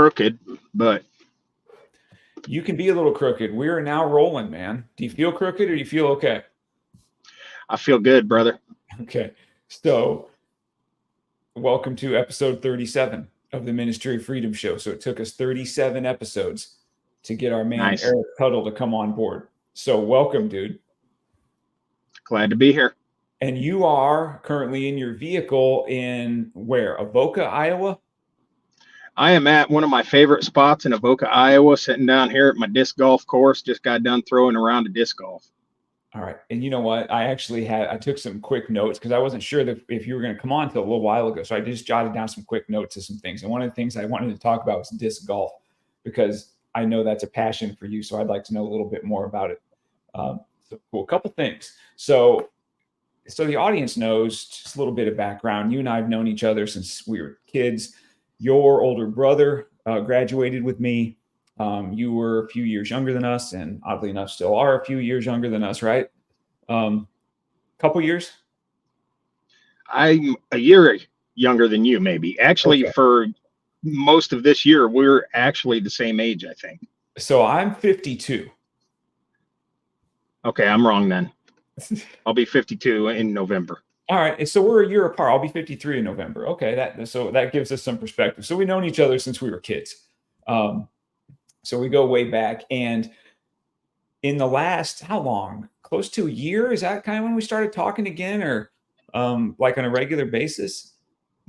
crooked, but you can be a little crooked. We are now rolling, man. Do you feel crooked or do you feel okay? I feel good, brother. Okay. So, welcome to episode 37 of the Ministry of Freedom show. So, it took us 37 episodes to get our man Nice. Eric Tuttle to come on board. So, welcome, dude. Glad to be here. And you are currently in your vehicle in where? Avoca, Iowa? I am at one of my favorite spots in Avoca, Iowa, sitting down here at my disc golf course. Just got done throwing around a disc golf. All right. And you know what? I took some quick notes because I wasn't sure that if you were going to come on until a little while ago. So I just jotted down some quick notes of some things. And one of the things I wanted to talk about was disc golf because I know that's a passion for you. So I'd like to know a little bit more about it. So cool. A couple things. So the audience knows just a little bit of background. You and I have known each other since we were kids. Your older brother graduated with me. You were a few years younger than us, and oddly enough, still are a few years younger than us, right? Couple years? I'm a year younger than you, maybe. Actually, Okay. For most of this year, we're actually the same age, I think. So I'm 52. Okay, I'm wrong then. I'll be 52 in November. All right. And so we're a year apart. I'll be 53 in November. Okay. So that gives us some perspective. So we've known each other since we were kids. So we go way back. And in the last, how long? Close to a year? Is that kind of when we started talking again or like on a regular basis?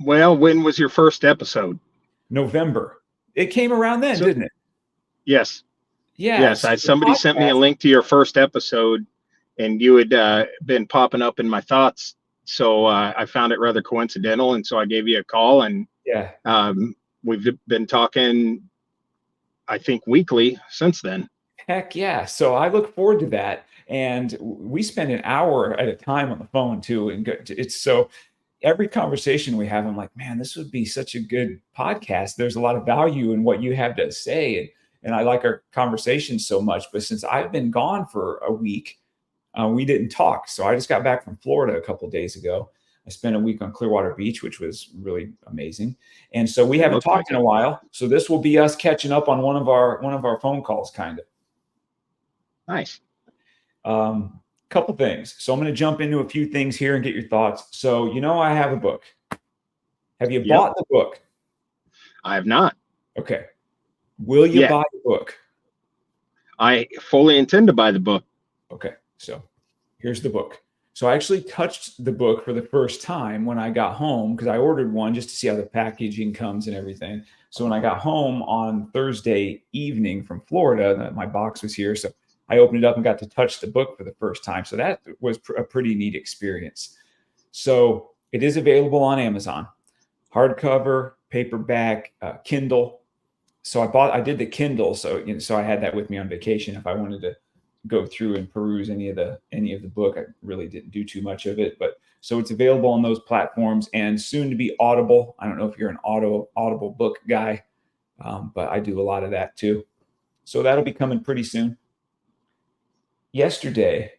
Well, when was your first episode? November. It came around then, didn't it? Yes. Yeah. Yes. Somebody sent me a link to your first episode and you had been popping up in my thoughts. So I found it rather coincidental. And so I gave you a call and yeah, we've been talking, I think, weekly since then. Heck yeah. So I look forward to that. And we spend an hour at a time on the phone too. And it's so every conversation we have, I'm like, man, this would be such a good podcast. There's a lot of value in what you have to say. And I like our conversations so much. But since I've been gone for a week, we didn't talk. So I just got back from Florida a couple of days ago. I spent a week on Clearwater Beach, which was really amazing. And so we haven't talked in a while. So this will be us catching up on one of our phone calls, kind of. Nice. Couple things. So I'm going to jump into a few things here and get your thoughts. So, I have a book. Have you bought the book? I have not. Okay. Will you buy the book? I fully intend to buy the book. Okay. So here's the book. So I actually touched the book for the first time when I got home because I ordered one just to see how the packaging comes and everything. So when I got home on Thursday evening from Florida, my box was here. So I opened it up and got to touch the book for the first time. So that was a pretty neat experience. So it is available on Amazon, hardcover, paperback, Kindle. So I did the Kindle. So I had that with me on vacation if I wanted to go through and peruse any of the book. I really didn't do too much of it, but so it's available on those platforms and soon to be Audible. I don't know if you're an Audible book guy, but I do a lot of that too. So that'll be coming pretty soon. Yesterday,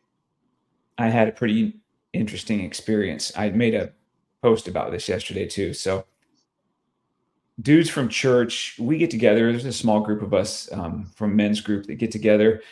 I had a pretty interesting experience. I made a post about this yesterday too. So dudes from church, we get together. There's a small group of us from men's group that get together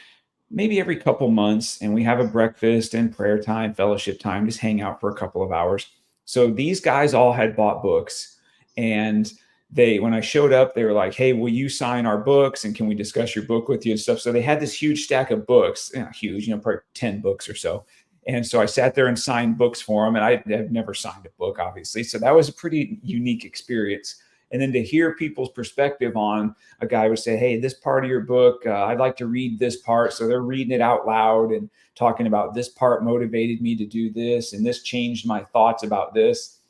maybe every couple months, and we have a breakfast and prayer time, fellowship time, just hang out for a couple of hours. So these guys all had bought books, and when I showed up, they were like, hey, will you sign our books and can we discuss your book with you and stuff? So they had this huge stack of books, huge, probably 10 books or so. And so I sat there and signed books for them, and I have never signed a book, obviously. So that was a pretty unique experience. And then to hear people's perspective on, a guy would say, hey, this part of your book, I'd like to read this part. So they're reading it out loud and talking about this part motivated me to do this, and this changed my thoughts about this.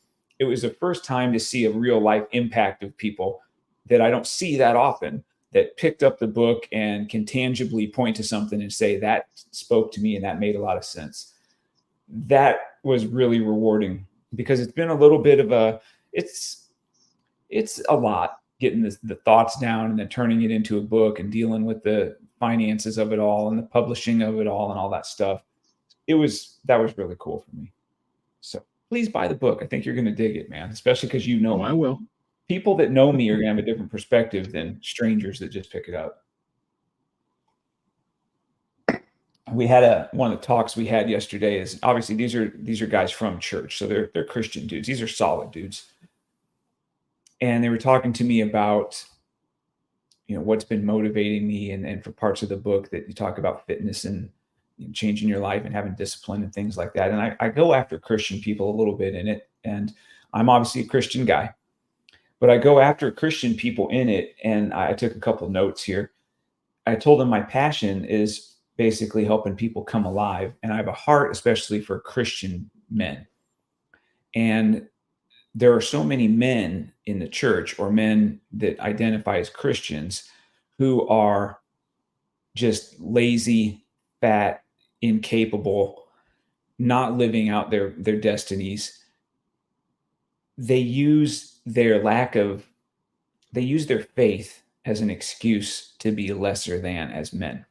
It was the first time to see a real life impact of people that I don't see that often, that picked up the book and can tangibly point to something and say, that spoke to me and that made a lot of sense. That was really rewarding because it's been a little bit of it's a lot getting the thoughts down and then turning it into a book and dealing with the finances of it all and the publishing of it all and all that stuff. That was really cool for me. So please buy the book. I think you're going to dig it, man, especially because I will. People that know me are going to have a different perspective than strangers that just pick it up. We had one of the talks we had yesterday is obviously these are guys from church, so they're Christian dudes. These are solid dudes. And they were talking to me about, what's been motivating me, and for parts of the book that you talk about fitness and changing your life and having discipline and things like that. And I go after Christian people a little bit in it. And I'm obviously a Christian guy, but I go after Christian people in it. And I took a couple notes here. I told them my passion is basically helping people come alive. And I have a heart, especially for Christian men. And there are so many men in the church, or men that identify as Christians, who are just lazy, fat, incapable, not living out their destinies. They use their faith as an excuse to be lesser than as men.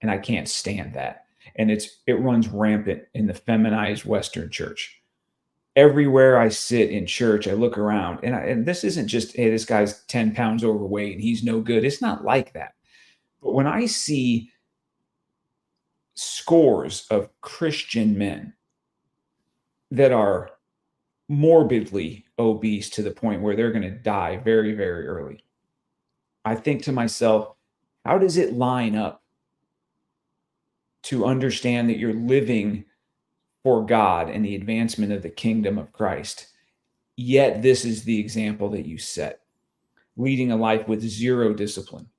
And I can't stand that. And it runs rampant in the feminized Western church. Everywhere I sit in church, I look around, and this isn't just, hey, this guy's 10 pounds overweight and he's no good. It's not like that. But when I see scores of Christian men that are morbidly obese to the point where they're going to die very, very early, I think to myself, how does it line up to understand that you're living for God and the advancement of the kingdom of Christ, yet this is the example that you set, leading a life with zero discipline?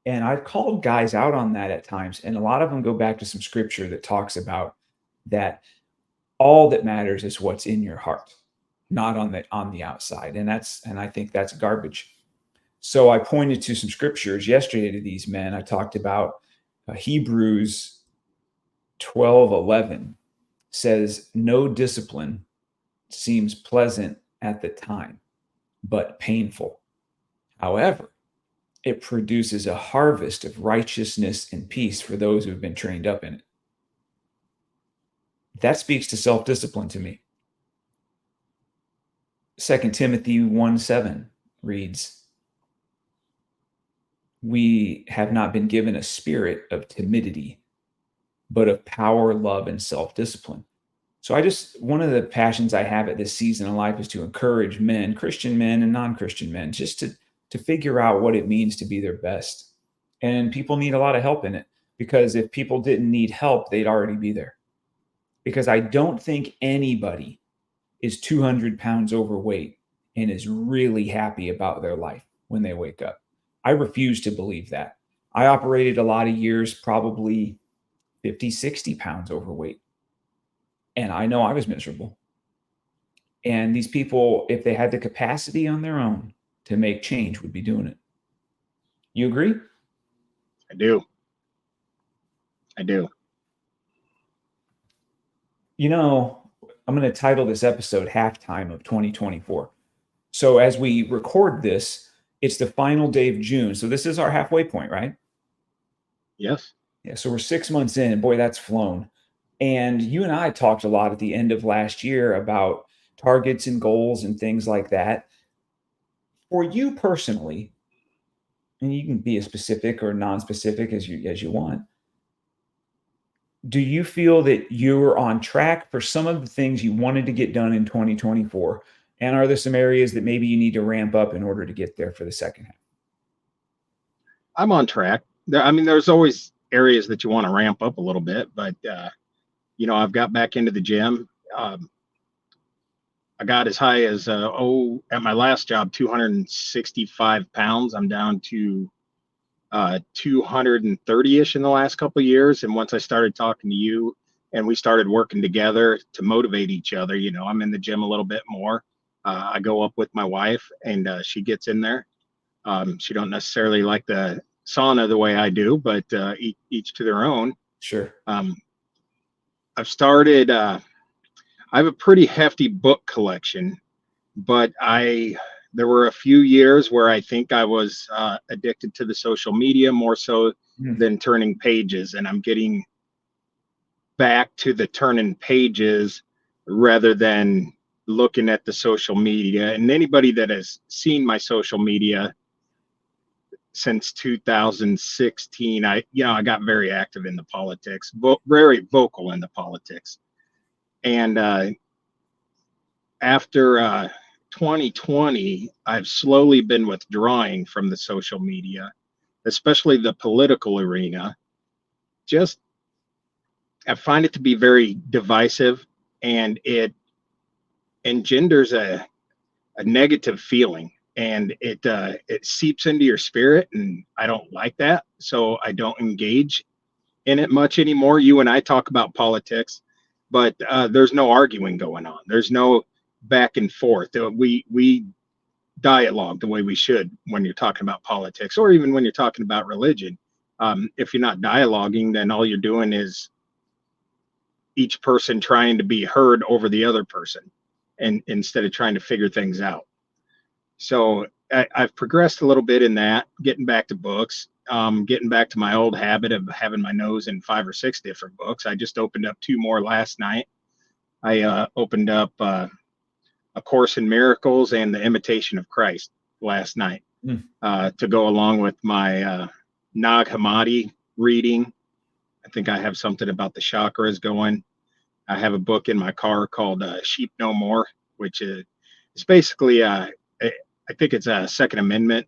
And I've called guys out on that at times, and a lot of them go back to some scripture that talks about that all that matters is what's in your heart, not on the outside. And I think that's garbage. So I pointed to some scriptures yesterday to these men. I talked about Hebrews 12:11 says, no discipline seems pleasant at the time, but painful. However, it produces a harvest of righteousness and peace for those who have been trained up in it. That speaks to self-discipline to me. 2 Timothy 1:7 reads, we have not been given a spirit of timidity, but of power, love, and self-discipline. So one of the passions I have at this season of life is to encourage men, Christian men and non-Christian men, just to figure out what it means to be their best. And people need a lot of help in it, because if people didn't need help, they'd already be there. Because I don't think anybody is 200 pounds overweight and is really happy about their life when they wake up. I refuse to believe that. I operated a lot of years, probably 50, 60 pounds overweight. And I know I was miserable. And these people, if they had the capacity on their own to make change, would be doing it. You agree? I do. I do. I'm going to title this episode HalfTime of 2024. So as we record this, it's the final day of June. So this is our halfway point, right? Yes. Yeah. So we're 6 months in, and boy, that's flown. And you and I talked a lot at the end of last year about targets and goals and things like that. For you personally, and you can be as specific or non-specific as you want, do you feel that you're on track for some of the things you wanted to get done in 2024? And are there some areas that maybe you need to ramp up in order to get there for the second half? I'm on track. There's always areas that you want to ramp up a little bit, but I've got back into the gym. I got as high as at my last job, 265 pounds. I'm down to 230-ish in the last couple of years. And once I started talking to you and we started working together to motivate each other, I'm in the gym a little bit more. I go up with my wife, and she gets in there. She don't necessarily like the sauna the way I do, but each to their own. Sure. I've started, I have a pretty hefty book collection, but there were a few years where I think I was addicted to the social media more so than turning pages. And I'm getting back to the turning pages rather than looking at the social media, and anybody that has seen my social media since 2016, I got very active in the politics, very vocal in the politics. And after 2020, I've slowly been withdrawing from the social media, especially the political arena. Just I find it to be very divisive, and it engenders a negative feeling, and it seeps into your spirit, and I don't like that, so I don't engage in it much anymore. You and I talk about politics, but there's no arguing going on. There's no back and forth. We dialogue the way we should when you're talking about politics, or even when you're talking about religion. If you're not dialoguing, then all you're doing is each person trying to be heard over the other person, and instead of trying to figure things out. So I've progressed a little bit in that, getting back to books, getting back to my old habit of having my nose in 5 or 6 different books. I just opened up 2 more last night. I opened up A Course in Miracles and The Imitation of Christ last night, to go along with my Nag Hammadi reading. I think I have something about the chakras going. I have a book in my car called Sheep No More, which is it's basically, I think it's a Second Amendment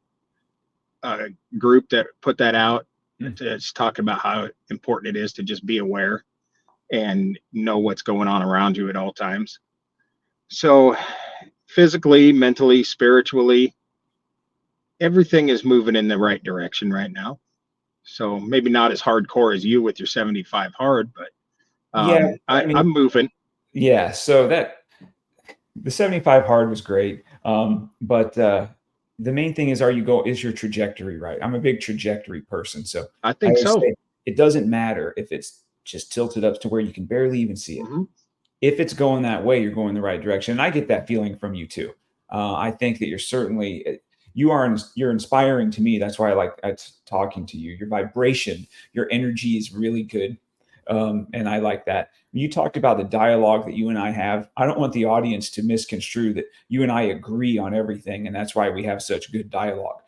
group that put that out. It's talking about how important it is to just be aware and know what's going on around you at all times. So, physically, mentally, spiritually, everything is moving in the right direction right now. So maybe not as hardcore as you with your 75 hard, but Yeah, I mean, I'm moving. yeah. So the 75 hard was great, but the main thing is, is your trajectory right? I'm a big trajectory person, so I I think always so. say it doesn't matter if it's just tilted up to where you can barely even see it. Hmm. If it's going that way, you're going the right direction. And I get that feeling from you too. I think that you're inspiring to me. That's why I like talking to you. Your vibration, your energy is really good, and I like that. You talked about the dialogue that you and I have. I don't want the audience to misconstrue that you and I agree on everything, and that's why we have such good dialogue.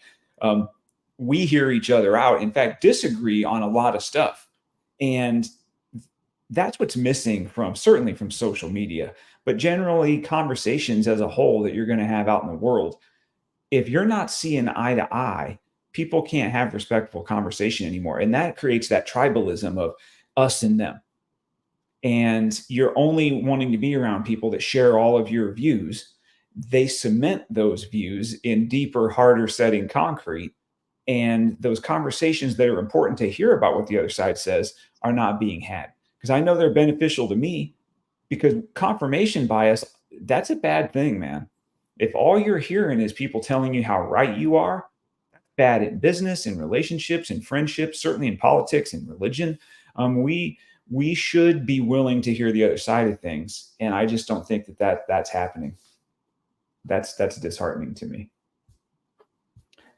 Um, we hear each other out. In fact, disagree on a lot of stuff, and that's what's missing certainly from social media, but generally conversations as a whole that you're going to have out in the world. If you're not seeing eye to eye, people can't have respectful conversation anymore. And that creates that tribalism of us and them. And you're only wanting to be around people that share all of your views. They cement those views in deeper, harder setting concrete. And those conversations that are important to hear about what the other side says are not being had. Because I know they're beneficial to me, because confirmation bias, that's a bad thing, man. If all you're hearing is people telling you how right you are, bad in business, in relationships, in friendships, certainly in politics and religion. We should be willing to hear the other side of things, and I just don't think that's happening. That's disheartening to me.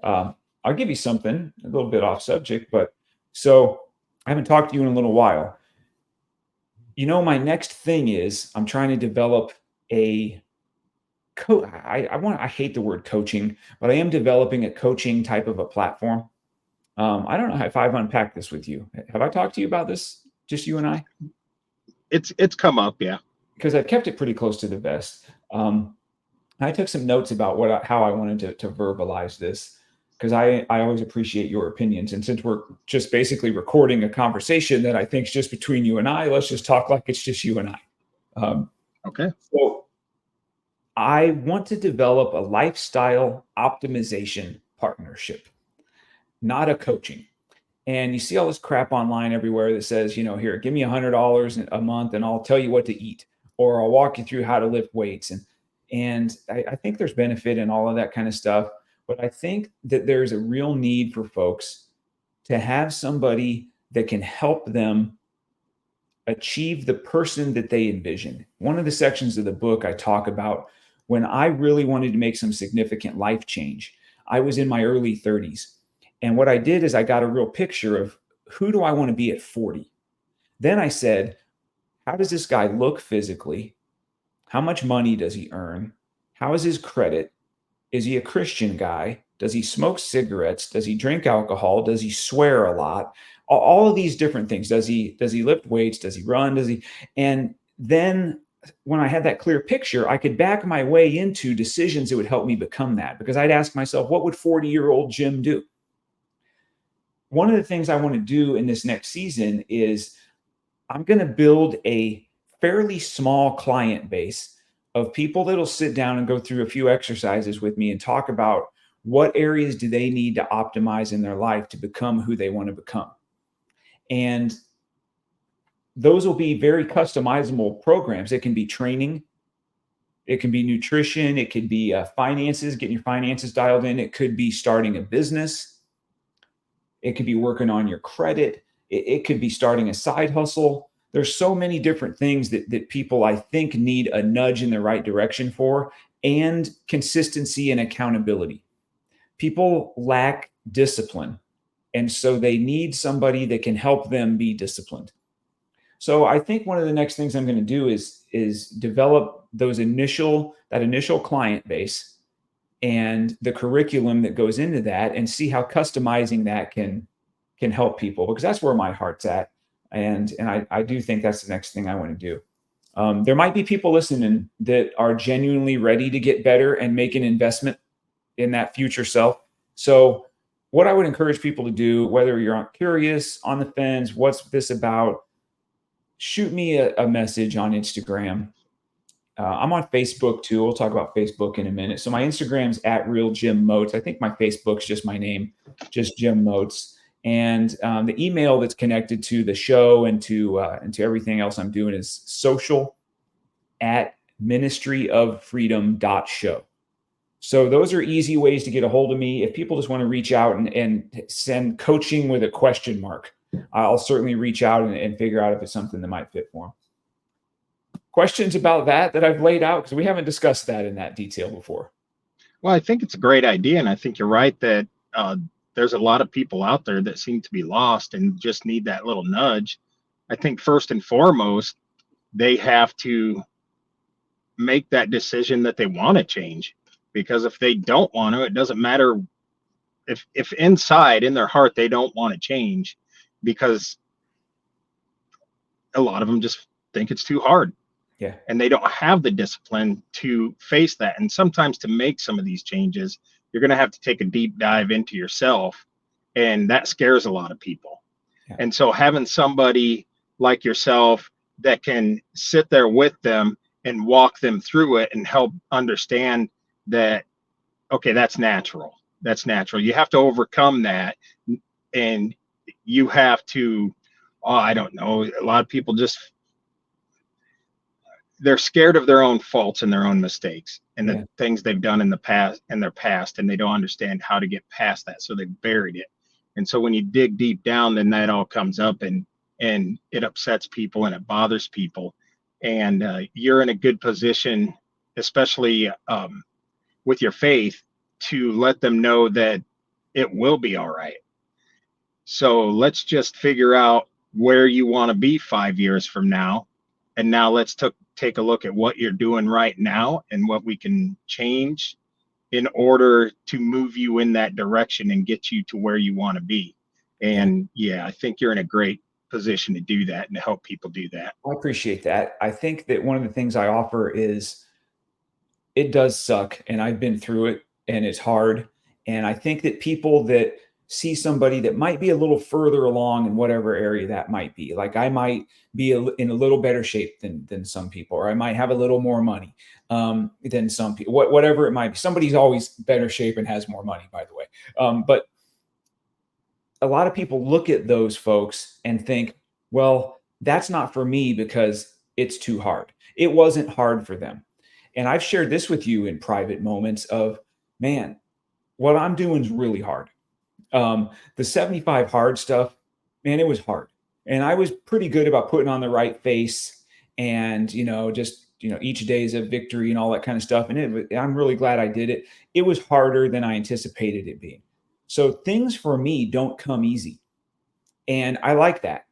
I'll give you something a little bit off subject, but so I haven't talked to you in a little while. My next thing is I'm trying to develop a I hate the word coaching, but I am developing a coaching type of a platform. I don't know if I've unpacked this with you. Have I talked to you about this? Just you and I? It's come up, yeah. Because I've kept it pretty close to the vest. I took some notes about how I wanted to verbalize this, because I always appreciate your opinions. And since we're just basically recording a conversation that I think is just between you and I, let's just talk like it's just you and I. Okay. So I want to develop a lifestyle optimization partnership, not a coaching. And you see all this crap online everywhere that says, here, give me $100 a month and I'll tell you what to eat, or I'll walk you through how to lift weights. And I think there's benefit in all of that kind of stuff. But I think that there's a real need for folks to have somebody that can help them achieve the person that they envision. One of the sections of the book I talk about, when I really wanted to make some significant life change, I was in my early 30s. And what I did is I got a real picture of, who do I want to be at 40? Then I said, how does this guy look physically? How much money does he earn? How is his credit? Is he a Christian guy? Does he smoke cigarettes? Does he drink alcohol? Does he swear a lot? All of these different things. Does he lift weights? Does he run? Does he? And then when I had that clear picture, I could back my way into decisions that would help me become that. Because I'd ask myself, what would 40-year-old Jim do? One of the things I want to do in this next season is I'm going to build a fairly small client base of people that'll sit down and go through a few exercises with me and talk about what areas do they need to optimize in their life to become who they want to become. And those will be very customizable programs. It can be training, it can be nutrition, it could be finances, getting your finances dialed in. It could be starting a business. It could be working on your credit. It could be starting a side hustle. There's so many different things that people, I think, need a nudge in the right direction for, and consistency and accountability. People lack discipline, and so they need somebody that can help them be disciplined. So I think one of the next things I'm going to do is develop that initial client base and the curriculum that goes into that, and see how customizing that can help people, because that's where my heart's at. And I do think that's the next thing I want to do. There might be people listening that are genuinely ready to get better and make an investment in that future self. So what I would encourage people to do, whether you're curious, on the fence, what's this about, shoot me a message on Instagram. I'm on Facebook too. We'll talk about Facebook in a minute. So my Instagram's at Real Jim Moats. I think my Facebook's just my name, just Jim Moats. And the email that's connected to the show and to everything else I'm doing is social@ministryoffreedom.show. So those are easy ways to get a hold of me. If people just want to reach out and send coaching with a question mark, I'll certainly reach out and figure out if it's something that might fit for them. Questions about that I've laid out? Because we haven't discussed that in that detail before. Well, I think it's a great idea, and I think you're right that there's a lot of people out there that seem to be lost and just need that little nudge. I think first and foremost, they have to make that decision that they want to change, because if they don't want to, it doesn't matter if inside in their heart they don't want to change, because a lot of them just think it's too hard. Yeah. And they don't have the discipline to face that. And sometimes to make some of these changes, you're going to have to take a deep dive into yourself. And that scares a lot of people. Yeah. And so having somebody like yourself that can sit there with them and walk them through it and help understand that, okay, that's natural. That's natural. You have to overcome that. And you have to, I don't know, a lot of people just, they're scared of their own faults and their own mistakes and the things they've done in their past, and they don't understand how to get past that. So they've buried it. And so when you dig deep down, then that all comes up and it upsets people and it bothers people. And you're in a good position, especially with your faith, to let them know that it will be all right. So let's just figure out where you want to be 5 years from now. And now let's take a look at what you're doing right now and what we can change in order to move you in that direction and get you to where you want to be. And yeah, I think you're in a great position to do that and to help people do that. I appreciate that. I think that one of the things I offer is, it does suck, and I've been through it, and it's hard. And I think that people that see somebody that might be a little further along in whatever area that might be, like I might be in a little better shape than some people, or I might have a little more money than some people, whatever it might be. Somebody's always better shape and has more money, by the way. But a lot of people look at those folks and think, well, that's not for me because it's too hard. It wasn't hard for them. And I've shared this with you in private moments of, man, what I'm doing is really hard. The 75 hard stuff, man, it was hard. And I was pretty good about putting on the right face and, each day is a victory and all that kind of stuff. And I'm really glad I did it. It was harder than I anticipated it being. So things for me don't come easy. And I like that.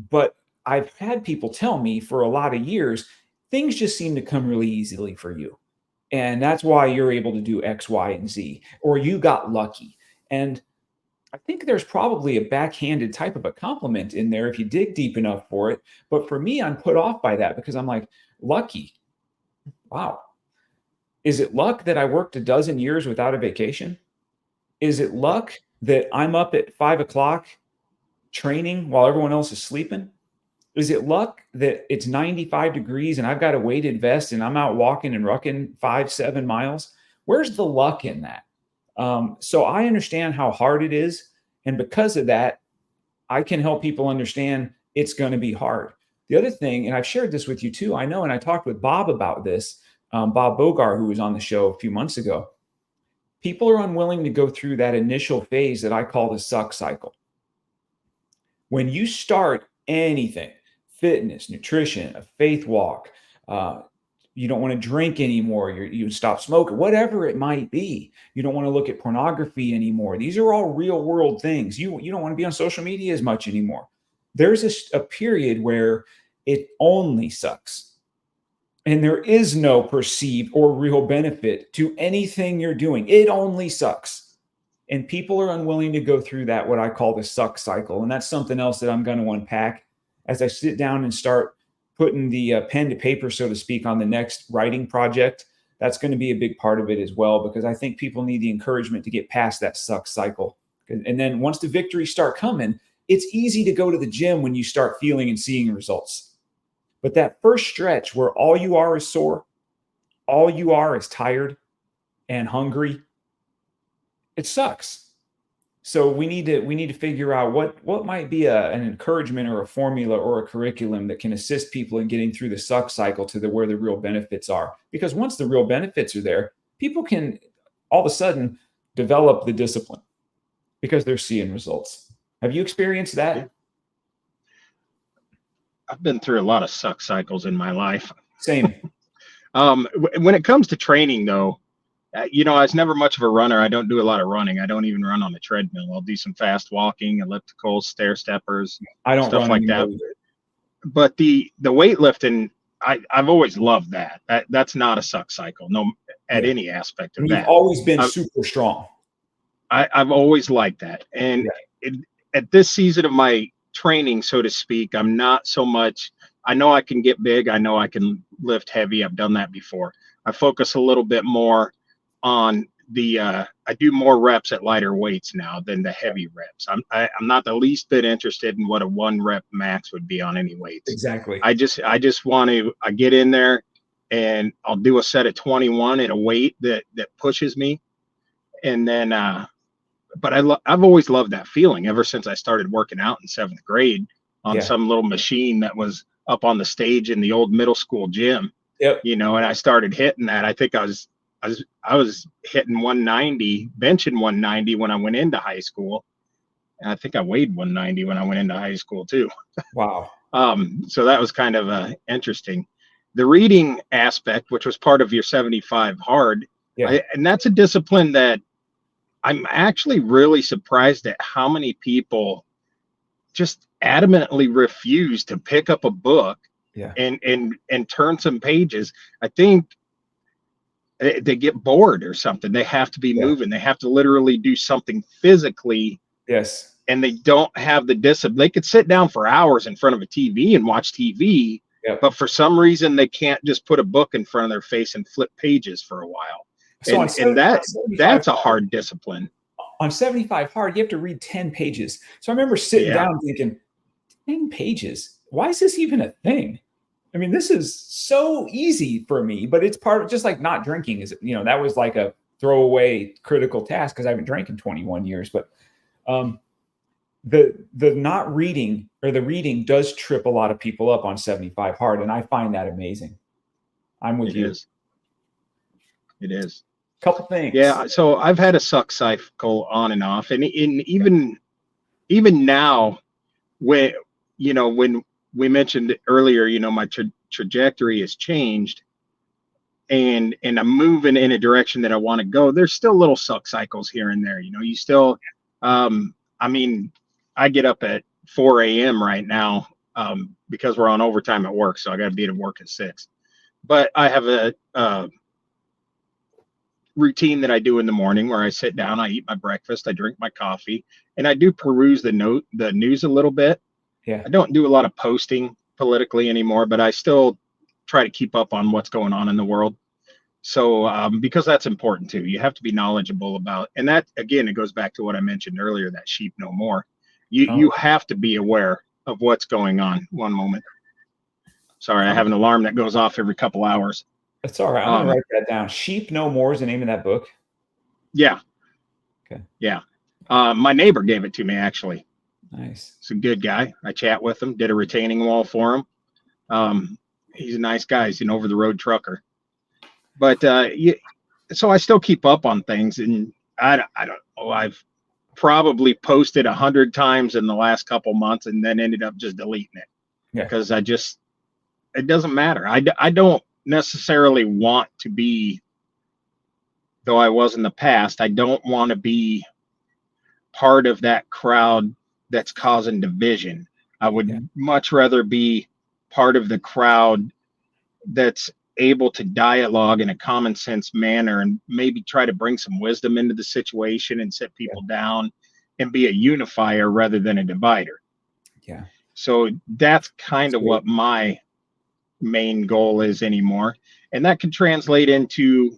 But I've had people tell me for a lot of years, things just seem to come really easily for you. And that's why you're able to do X, Y, and Z, or you got lucky. And I think there's probably a backhanded type of a compliment in there if you dig deep enough for it. But for me, I'm put off by that because I'm like, lucky. Wow. Is it luck that I worked a dozen years without a vacation? Is it luck that I'm up at 5 o'clock training while everyone else is sleeping? Is it luck that it's 95 degrees and I've got a weighted vest and I'm out walking and rucking 5, 7 miles? Where's the luck in that? So I understand how hard it is. And because of that, I can help people understand it's going to be hard. The other thing, and I've shared this with you too, I know, and I talked with Bob about this, Bob Bogar, who was on the show a few months ago. People are unwilling to go through that initial phase that I call the suck cycle. When you start anything, fitness, nutrition, a faith walk, you don't want to drink anymore, you stop smoking, whatever it might be. You don't want to look at pornography anymore. These are all real world things. You don't want to be on social media as much anymore. There's a period where it only sucks. And there is no perceived or real benefit to anything you're doing. It only sucks. And people are unwilling to go through that, what I call the suck cycle. And that's something else that I'm going to unpack as I sit down and start putting the pen to paper, so to speak, on the next writing project. That's going to be a big part of it as well, because I think people need the encouragement to get past that suck cycle. And then once the victories start coming, it's easy to go to the gym when you start feeling and seeing results. But that first stretch where all you are is sore, all you are is tired and hungry, it sucks. So we need to figure out what might be an encouragement or a formula or a curriculum that can assist people in getting through the suck cycle to where the real benefits are. Because once the real benefits are there, people can all of a sudden develop the discipline because they're seeing results. Have you experienced that? I've been through a lot of suck cycles in my life. Same. When it comes to training, though, I was never much of a runner. I don't do a lot of running. I don't even run on the treadmill. I'll do some fast walking, ellipticals, stair steppers, I don't stuff run like anymore that. either. But the weightlifting, I've always loved that. That's not a suck cycle, no, at Yeah. any aspect of And you've that. always been I've, super strong. I've always liked that. And Yeah. at this season of my training, so to speak, I'm not so much. I know I can get big. I know I can lift heavy. I've done that before. I focus a little bit more on I do more reps at lighter weights now than the heavy reps. I'm not the least bit interested in what a 1 rep max would be on any weights. Exactly. I just want to I get in there and I'll do a set of 21 at a weight that pushes me, and then but I've always loved that feeling ever since I started working out in 7th grade on Yeah. some little machine that was up on the stage in the old middle school gym. Yep. And I started hitting that. I think I was hitting 190, benching 190 when I went into high school. And I think I weighed 190 when I went into high school too. Wow. So that was kind of interesting. The reading aspect, which was part of your 75 hard, Yeah. and that's a discipline that I'm actually really surprised at how many people just adamantly refuse to pick up a book Yeah. and turn some pages. I think they get bored or something. They have to be Yeah. moving. They have to literally do something physically, Yes. and they don't have the discipline. They could sit down for hours in front of a TV and watch TV, Yep. but for some reason they can't just put a book in front of their face and flip pages for a while. So And that's a hard discipline. On 75 hard, you have to read 10 pages. So I remember sitting Yeah. down thinking, 10 pages? Why is this even a thing? I mean, this is so easy for me, but it's part of just like not drinking is, that was like a throwaway critical task because I haven't drank in 21 years. But the not reading or the reading does trip a lot of people up on 75 hard. And I find that amazing. I'm with you. It is. Couple things. Yeah. So I've had a suck cycle on and off. And even now, when we mentioned earlier, my trajectory has changed and I'm moving in a direction that I want to go. There's still little suck cycles here and there. You still, I mean, I get up at 4 a.m. right now because we're on overtime at work. So I got to be at work at 6. But I have a routine that I do in the morning where I sit down, I eat my breakfast, I drink my coffee, and I do peruse the news a little bit. Yeah. I don't do a lot of posting politically anymore, but I still try to keep up on what's going on in the world. So, because that's important too, you have to be knowledgeable about, and that again, it goes back to what I mentioned earlier, that sheep no more. You Oh, have to be aware of what's going on. One moment, sorry, I oh, have an alarm that goes off every couple hours. that's all right. I'm gonna Um, write that down. Sheep No More is the name of that book. yeah, Okay. yeah. My neighbor gave it to me actually. Nice. He's a good guy. I chat with him, did a retaining wall for him. He's a nice guy. He's an over the road trucker. But so I still keep up on things, and I don't know. I've probably posted 100 times in the last couple months, and then ended up just deleting it Yeah. because it doesn't matter. I don't necessarily want to be, though I was in the past. I don't want to be part of that crowd that's causing division. I Yeah. would much rather be part of the crowd that's able to dialogue in a common sense manner and maybe try to bring some wisdom into the situation and sit Yeah. people down and be a unifier rather than a divider. Yeah. So that's That's kind of great. what my main goal is anymore. And that can translate into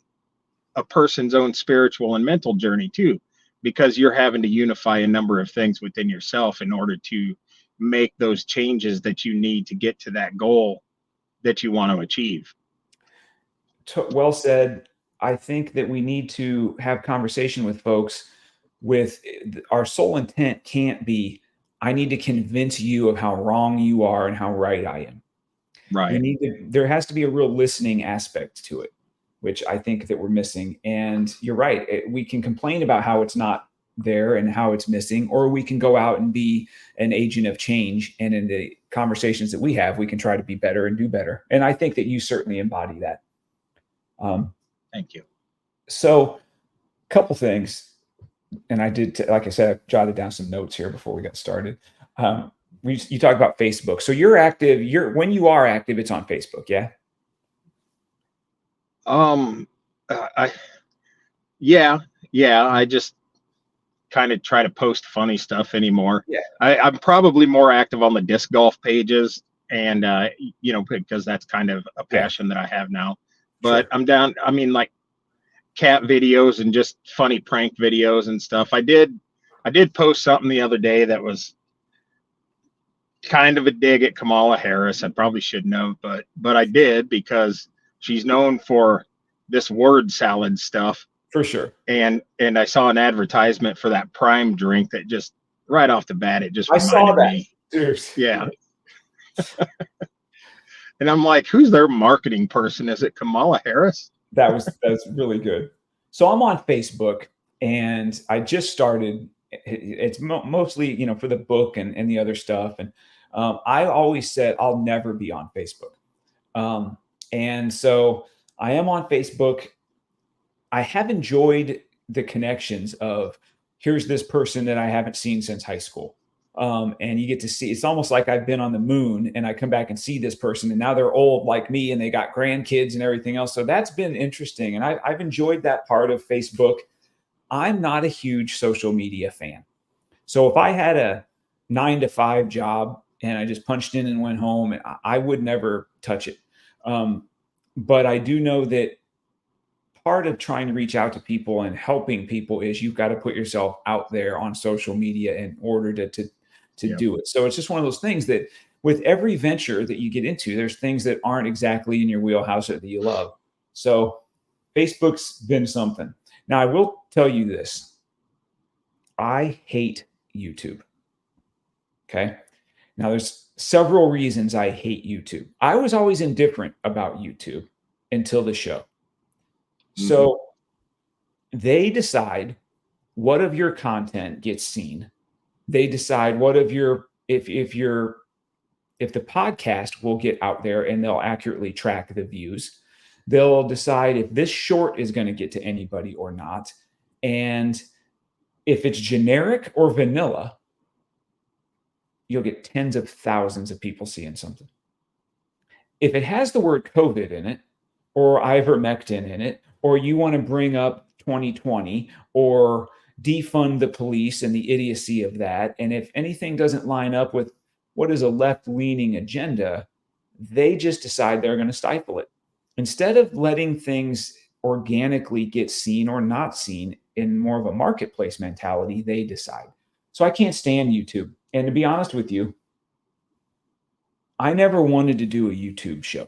a person's own spiritual and mental journey too, because you're having to unify a number of things within yourself in order to make those changes that you need to get to that goal that you want to achieve. Well said. I think that we need to have conversation with folks with our sole intent can't be, I need to convince you of how wrong you are and how right I am. We Right. need to, there has to be a real listening aspect to it, which I think that we're missing. And you're right. We can complain about how it's not there and how it's missing, or we can go out and be an agent of change. And in the conversations that we have, we can try to be better and do better. And I think that you certainly embody that. Um, Thank you. so, couple things, and I did, like I said, I jotted down some notes here before we got started. Um, you talk about Facebook, so you're active. When you are active, it's on Facebook, yeah. Um, I yeah, yeah. I just kind of try to post funny stuff anymore. Yeah, I'm probably more active on the disc golf pages, and because that's kind of a yeah, passion that I have now. But sure. I'm down. I mean, like cat videos and just funny prank videos and stuff. I did post something the other day that was kind of a dig at Kamala Harris. I probably shouldn't have, but I did because she's known for this word salad stuff. For sure. And I saw an advertisement for that Prime drink that just right off the bat it just I saw reminded that. me. Seriously. Yeah. And I'm like, who's their marketing person? Is it Kamala Harris? That's really good. So I'm on Facebook, and I just started. It's mostly for the book and the other stuff. And I always said I'll never be on Facebook. Um, and so I am on Facebook. I have enjoyed the connections of, here's this person that I haven't seen since high school. And you get to see, it's almost like I've been on the moon and I come back and see this person, and now they're old like me and they got grandkids and everything else. So that's been interesting. And I've enjoyed that part of Facebook. I'm not a huge social media fan. So if I had a 9 to 5 job and I just punched in and went home, I would never touch it. Um, but I do know that part of trying to reach out to people and helping people is you've got to put yourself out there on social media in order to Yeah. do it. So it's just one of those things that with every venture that you get into, there's things that aren't exactly in your wheelhouse that you love. So Facebook's been something. Now I will tell you this. I hate YouTube. Okay. Now there's several reasons I hate YouTube. I was always indifferent about YouTube until the show. Mm-hmm. So they decide what of your content gets seen. They decide what of your if the podcast will get out there, and they'll accurately track the views. They'll decide if this short is going to get to anybody or not. And if it's generic or vanilla, you'll get tens of thousands of people seeing something. If it has the word COVID in it, or ivermectin in it, or you want to bring up 2020 or defund the police and the idiocy of that. And if anything doesn't line up with what is a left leaning agenda, they just decide they're going to stifle it. Instead of letting things organically get seen or not seen in more of a marketplace mentality, they decide. So I can't stand YouTube. And to be honest with you, I never wanted to do a YouTube show.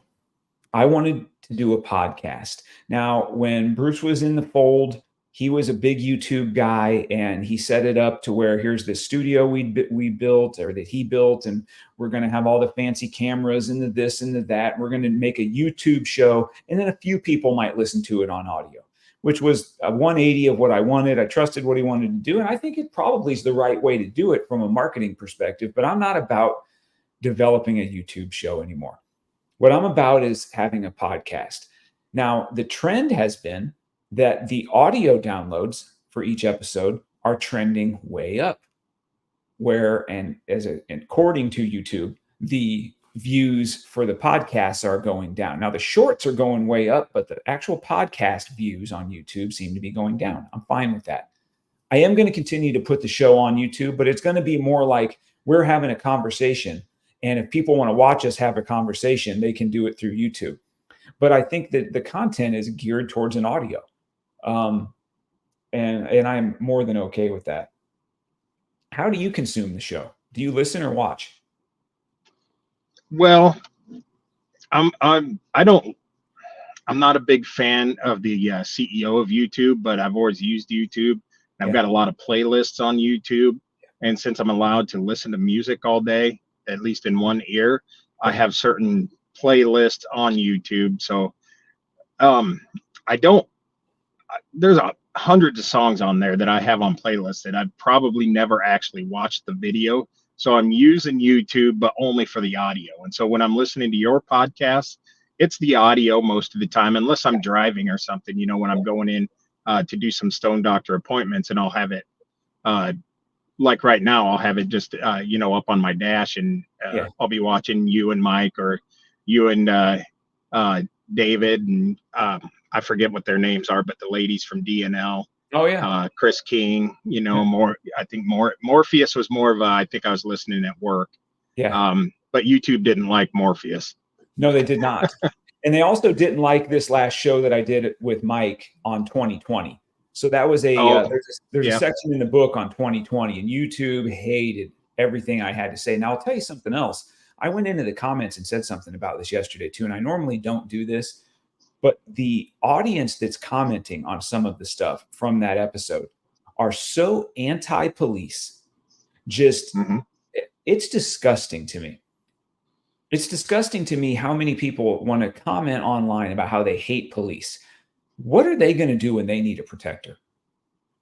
I wanted to do a podcast. Now, when Bruce was in the fold, he was a big YouTube guy, and he set it up to where here's the studio we built, or that he built, and we're going to have all the fancy cameras and the this and the that. We're going to make a YouTube show, and then a few people might listen to it on audio, which was a 180 of what I wanted. I trusted what he wanted to do, and I think it probably is the right way to do it from a marketing perspective. But I'm not about developing a YouTube show anymore. What I'm about is having a podcast. Now, the trend has been that the audio downloads for each episode are trending way up, and according to YouTube, the views for the podcasts are going down. Now, the shorts are going way up, but the actual podcast views on YouTube seem to be going down. I'm fine with that. I am going to continue to put the show on YouTube, but it's going to be more like we're having a conversation. And if people want to watch us have a conversation, they can do it through YouTube. But I think that the content is geared towards an audio. And I'm more than okay with that. How do you consume the show? Do you listen or watch? Well, I'm not a big fan of the CEO of YouTube, but I've always used YouTube. I've got a lot of playlists on YouTube, and since I'm allowed to listen to music all day, at least in one ear, I have certain playlists on YouTube. So there's hundreds of songs on there that I have on playlists that I've probably never actually watched the video. So I'm using YouTube, but only for the audio. And so when I'm listening to your podcast, it's the audio most of the time, unless I'm driving or something, when I'm going in to do some Stone Doctor appointments, and I'll have it like right now, I'll have it just, up on my dash, and I'll be watching you and Mike, or you and David, and I forget what their names are, but the ladies from DNL. Oh yeah. Chris King, more, I think Morpheus was more of I think I was listening at work. Yeah. But YouTube didn't like Morpheus. No, they did not. And they also didn't like this last show that I did with Mike on 2020. So that was there's a section in the book on 2020, and YouTube hated everything I had to say. Now I'll tell you something else. I went into the comments and said something about this yesterday too, and I normally don't do this, but the audience that's commenting on some of the stuff from that episode are so anti-police. Just It's disgusting to me. It's disgusting to me how many people want to comment online about how they hate police. What are they going to do when they need a protector?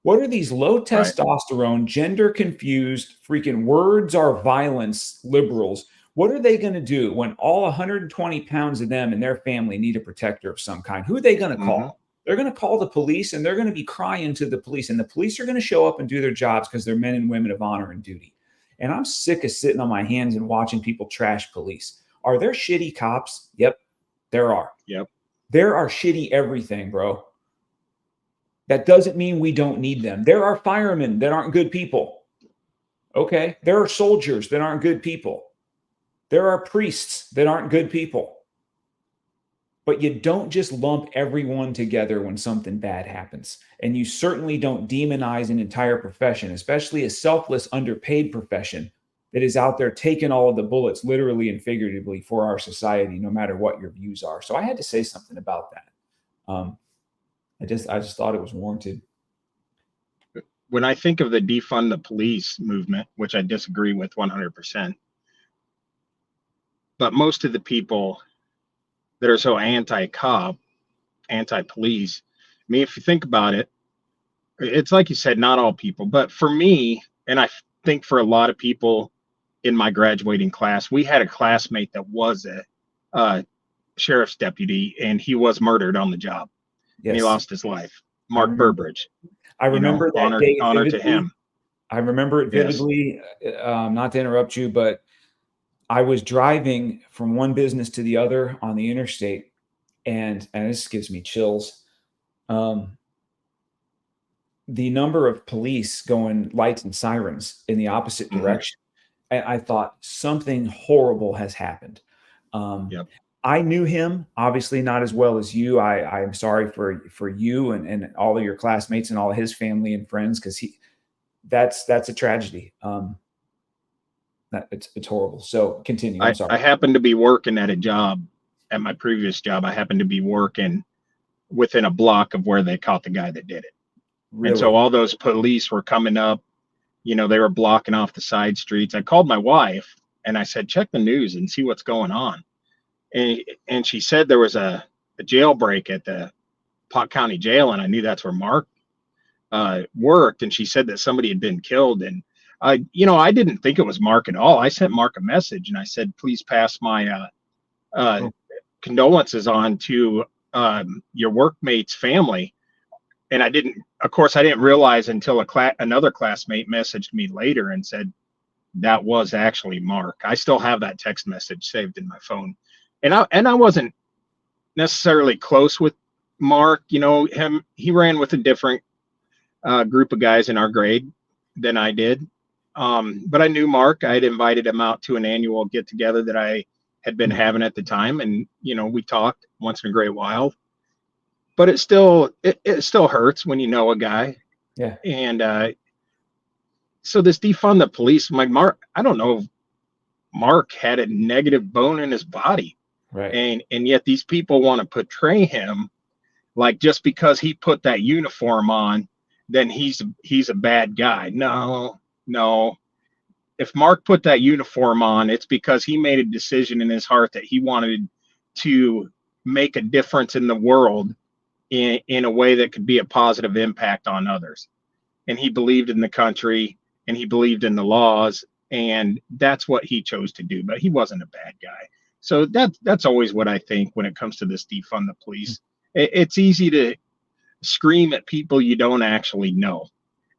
What are these low testosterone, gender confused, freaking words are violence liberals? What are they going to do when all 120 pounds of them and their family need a protector of some kind? Who are they going to call? They're going to call the police, and they're going to be crying to the police, and the police are going to show up and do their jobs because they're men and women of honor and duty. And I'm sick of sitting on my hands and watching people trash police. Are there shitty cops? Yep, there are. Yep. There are shitty everything, bro. That doesn't mean we don't need them. There are firemen that aren't good people. Okay. There are soldiers that aren't good people. There are priests that aren't good people. But you don't just lump everyone together when something bad happens. And you certainly don't demonize an entire profession, especially a selfless, underpaid profession that is out there taking all of the bullets, literally and figuratively, for our society, no matter what your views are. So I had to say something about that. I just thought it was warranted. When I think of the defund the police movement, which I disagree with 100%, but most of the people that are so anti-cop, anti-police, I mean, if you think about it, it's like you said, not all people, but for me, and I think for a lot of people in my graduating class, we had a classmate that was a sheriff's deputy, and he was murdered on the job. Yes. And he lost his life. Mark Burbridge. I remember that day. Honor to him. I remember it vividly. Yes. Not to interrupt you, but I was driving from one business to the other on the interstate, and this gives me chills. Um, the number of police going lights and sirens in the opposite Hmm. direction. I thought something horrible has happened. Um, Yep. I knew him obviously not as well as you. I'm sorry for you and all of your classmates and all of his family and friends, because that's a tragedy. It's horrible. So continue. I'm sorry. I happened to be working at a job at my previous job. I happened to be working within a block of where they caught the guy that did it. And so Really? all those police were coming up, they were blocking off the side streets. I called my wife and I said, check the news and see what's going on. And she said there was a jailbreak at the Pot County Jail. And I knew that's where Mark worked. And she said that somebody had been killed. And I didn't think it was Mark at all. I sent Mark a message and I said, please pass my uh, Oh, condolences on to your workmate's family. And of course, I didn't realize until another classmate messaged me later and said that was actually Mark. I still have that text message saved in my phone, and I wasn't necessarily close with Mark. He ran with a different group of guys in our grade than I did. But I knew Mark. I had invited him out to an annual get together that I had been having at the time. And, we talked once in a great while, but it still hurts when you know a guy. yeah. And so this defund the police, I'm like, Mark, I don't know if Mark had a negative bone in his body. Right. And yet these people want to portray him like just because he put that uniform on, then he's a bad guy. No, no. If Mark put that uniform on, it's because he made a decision in his heart that he wanted to make a difference in the world in a way that could be a positive impact on others. And he believed in the country and he believed in the laws, and that's what he chose to do. But he wasn't a bad guy. So that's always what I think when it comes to this defund the police. It's easy to scream at people you don't actually know.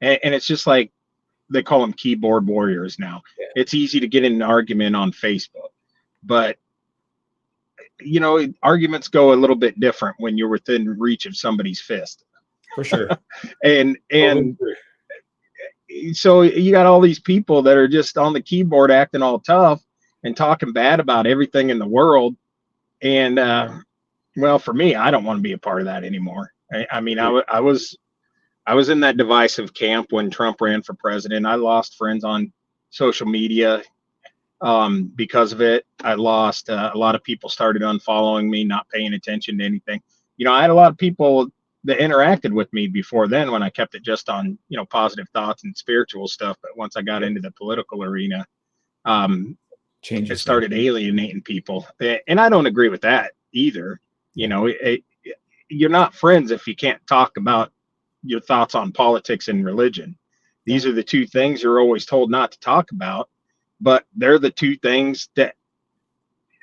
And it's just like they call them keyboard warriors now. Yeah, It's easy to get in an argument on Facebook, but arguments go a little bit different when you're within reach of somebody's fist. for sure. and Totally and agree. so you got all these people that are just on the keyboard acting all tough and talking bad about everything in the world. And well, for me, I don't want to be a part of that anymore. I mean, I was in that divisive camp when Trump ran for president. I lost friends on social media because of it. I lost a lot of people started unfollowing me, not paying attention to anything. I had a lot of people that interacted with me before then when I kept it just on, positive thoughts and spiritual stuff. But once I got into the political arena, um, it Changes things. started alienating people. And I don't agree with that either. Yeah, You're not friends if you can't talk about your thoughts on politics and religion. yeah, These are the two things you're always told not to talk about, but they're the two things that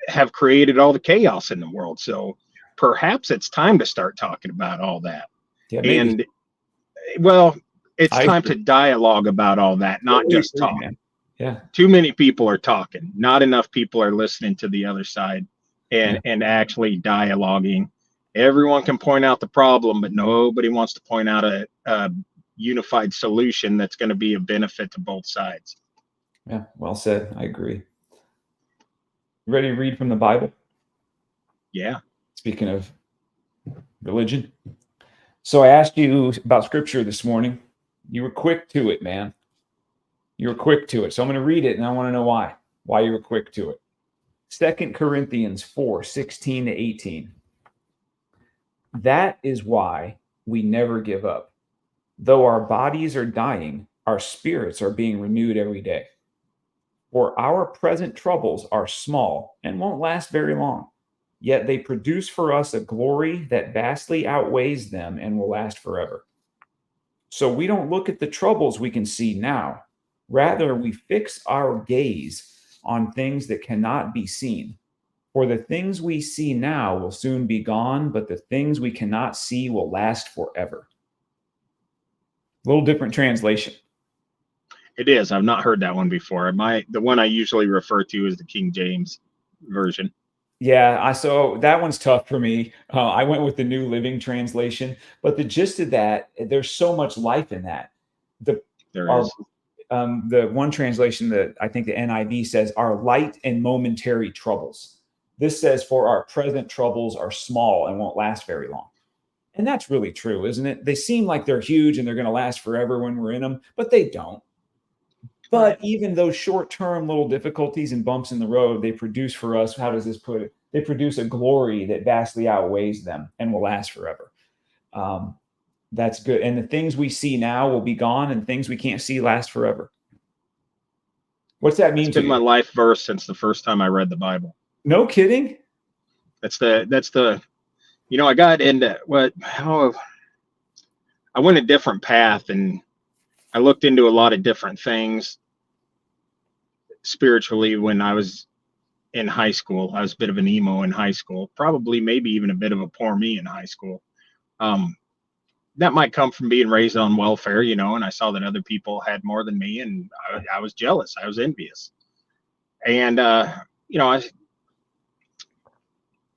have created all the chaos in the world. So perhaps it's time to start talking about all that. yeah. Maybe. And well, it's I time agree. to dialogue about all that, not Totally just agree, talk. man. Yeah, Too many people are talking. Not enough people are listening to the other side yeah, and actually dialoguing. Everyone can point out the problem, but nobody wants to point out a unified solution that's going to be a benefit to both sides. yeah. Well said. I agree. Ready to read from the Bible? Yeah. Speaking of religion. So I asked you about scripture this morning. You were quick to it, man. You were quick to it. So I'm going to read it and I want to know why you were quick to it. 2 Corinthians 4:16-18. That is why we never give up. Though our bodies are dying, our spirits are being renewed every day. For our present troubles are small and won't last very long, yet they produce for us a glory that vastly outweighs them and will last forever. So we don't look at the troubles we can see now. Rather, we fix our gaze on things that cannot be seen. For the things we see now will soon be gone, but the things we cannot see will last forever. A little different translation. It is. I've not heard that one before. The one I usually refer to is the King James version. Yeah, so that one's tough for me. I went with the New Living Translation, but the gist of that, there's so much life in that. The There our is. the one translation that I think the NIV says, "Our light and momentary troubles." This says, "For our present troubles are small and won't last very long." And that's really true, isn't it? They seem like they're huge and they're going to last forever when we're in them, but they don't. Right. But even those short-term little difficulties and bumps in the road, they produce for us, how does this put it? They produce a glory that vastly outweighs them and will last forever. Um, that's good. And the things we see now will be gone, and things we can't see last forever. What's that That's mean to been you? my life verse since the first time I read the Bible. No kidding? That's the I got into what how I went a different path, and I looked into a lot of different things spiritually when I was in high school. I was a bit of an emo in high school, probably maybe even a bit of a poor me in high school. Um, that might come from being raised on welfare, and I saw that other people had more than me, and I was jealous. I was envious. And, I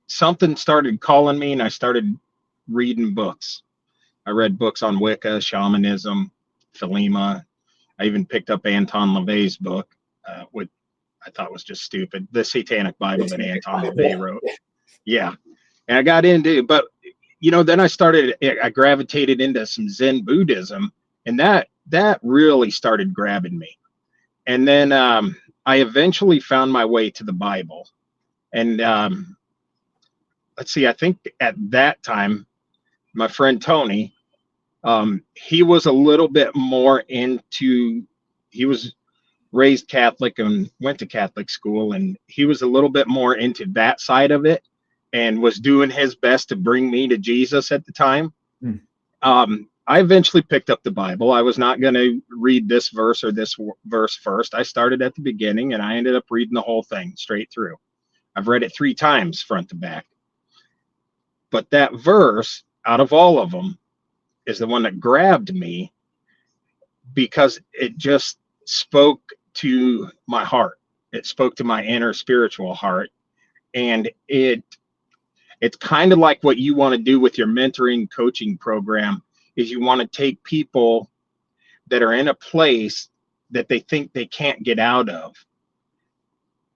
something started calling me, and I started reading books. I read books on Wicca, shamanism, Thelema. I even picked up Anton LaVey's book, which I thought was just stupid. The Satanic Bible that Satanic Anton LaVey Bible. wrote. Yeah. And I got into, but then I gravitated into some Zen Buddhism, and that really started grabbing me. And then I eventually found my way to the Bible. And let's see, I think at that time, my friend Tony, he was a little bit more into, he was raised Catholic and went to Catholic school, and he was a little bit more into that side of it and was doing his best to bring me to Jesus at the time. Hmm. I eventually picked up the Bible. I was not going to read this verse or this verse first. I started at the beginning and I ended up reading the whole thing straight through. I've read it 3 times front to back. But that verse, out of all of them, is the one that grabbed me because it just spoke to my heart. It spoke to my inner spiritual heart. And it's kind of like what you want to do with your mentoring coaching program is you want to take people that are in a place that they think they can't get out of,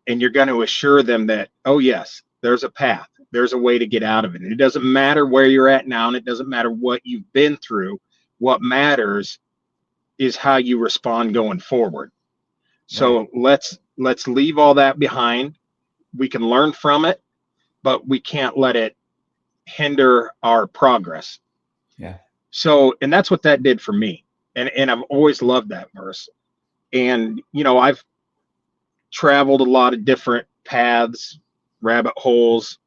and you're going to assure them that, oh yes, there's a path, there's a way to get out of it. And it doesn't matter where you're at now, and it doesn't matter what you've been through. What matters is how you respond going forward. Right. So let's leave all that behind. We can learn from it, but we can't let it hinder our progress. Yeah. So, and that's what that did for me. And I've always loved that verse. And I've traveled a lot of different paths, rabbit holes.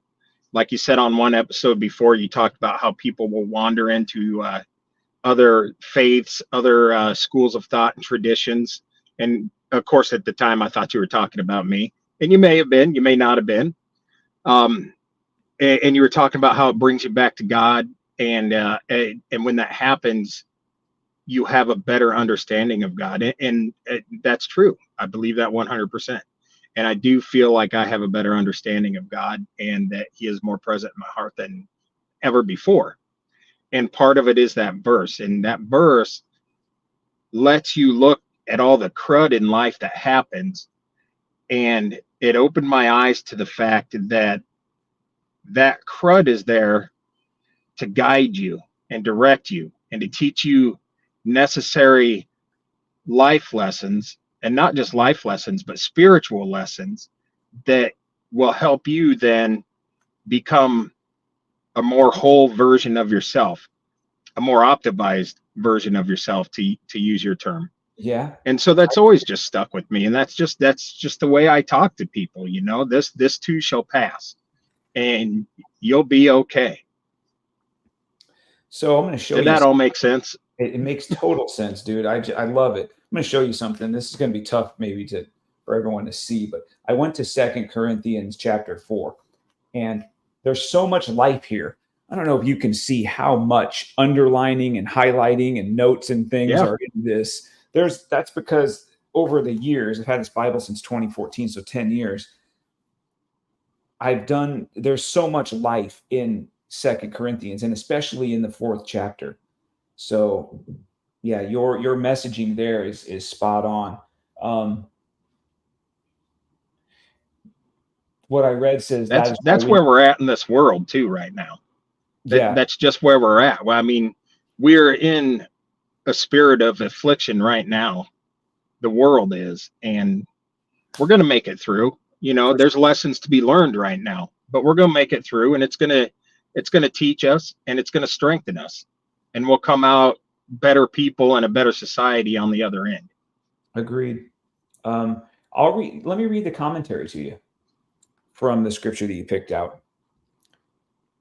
Like you said on one episode before, you talked about how people will wander into other faiths, other schools of thought and traditions. And of course, at the time, I thought you were talking about me. And you may have been, you may not have been. Um, and you were talking about how it brings you back to God. And when that happens, you have a better understanding of God. And that's true. I believe that 100%. And I do feel like I have a better understanding of God and that He is more present in my heart than ever before. And part of it is that verse. And that verse lets you look at all the crud in life that happens. And it opened my eyes to the fact that that crud is there to guide you and direct you and to teach you necessary life lessons, and not just life lessons, but spiritual lessons that will help you then become a more whole version of yourself, a more optimized version of yourself, to use your term. Yeah. And so that's always just stuck with me, and that's just the way I talk to people. This too shall pass, and you'll be okay. So I'm going to show Did you. that all make sense? It makes total sense, dude. I love it. I'm going to show you something. This is going to be tough, maybe for everyone to see, but I went to Second Corinthians chapter 4, and there's so much life here. I don't know if you can see how much underlining and highlighting and notes and things Yeah. are in this. That's because over the years, I've had this Bible since 2014, so 10 years. there's so much life in Second Corinthians, and especially in the 4th chapter. So yeah, your messaging there is spot on. What I read says that is why That's where we're at in this world too right now. yeah, That's just where we're at. Well, I mean, we're in a spirit of affliction right now. The world is, and we're going to make it through. You know, for there's lessons to be learned right now, but we're going to make it through, and it's going to teach us, and it's going to strengthen us, and we'll come out better people and a better society on the other end. agreed. Let me read the commentary to you from the scripture that you picked out.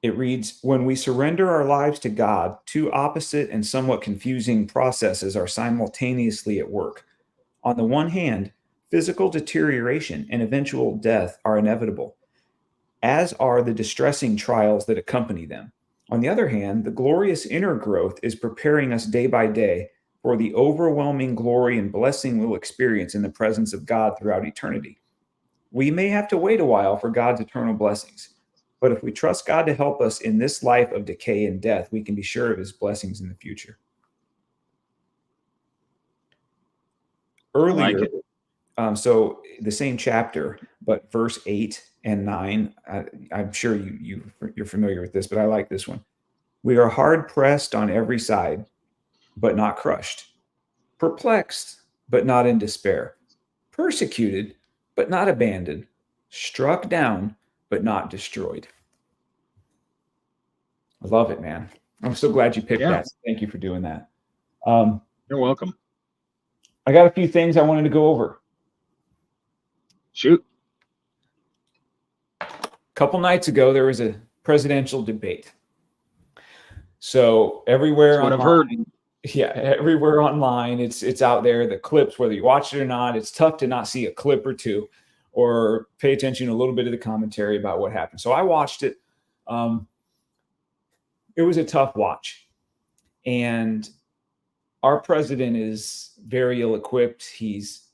It reads, when we surrender our lives to God, two opposite and somewhat confusing processes are simultaneously at work. On the one hand, physical deterioration and eventual death are inevitable, as are the distressing trials that accompany them. On the other hand, the glorious inner growth is preparing us day by day for the overwhelming glory and blessing we'll experience in the presence of God throughout eternity. We may have to wait a while for God's eternal blessings, but if we trust God to help us in this life of decay and death, we can be sure of his blessings in the future. I like Earlier, it. so the same chapter, but verse 8 and 9, I'm sure you're familiar with this, but I like this one. We are hard pressed on every side, but not crushed, perplexed, but not in despair, persecuted, but not abandoned, struck down, but not destroyed. I love it, man. I'm so glad you picked Yeah, that. So thank you for doing that. Um, you're welcome. I got a few things I wanted to go over. Shoot. A couple nights ago, there was a presidential debate. So That's everywhere what I've heard. online, yeah, everywhere online, it's out there. The clips, whether you watch it or not, it's tough to not see a clip or two, or pay attention to a little bit of the commentary about what happened. So I watched it. Um, it was a tough watch, and our president is very ill-equipped. He's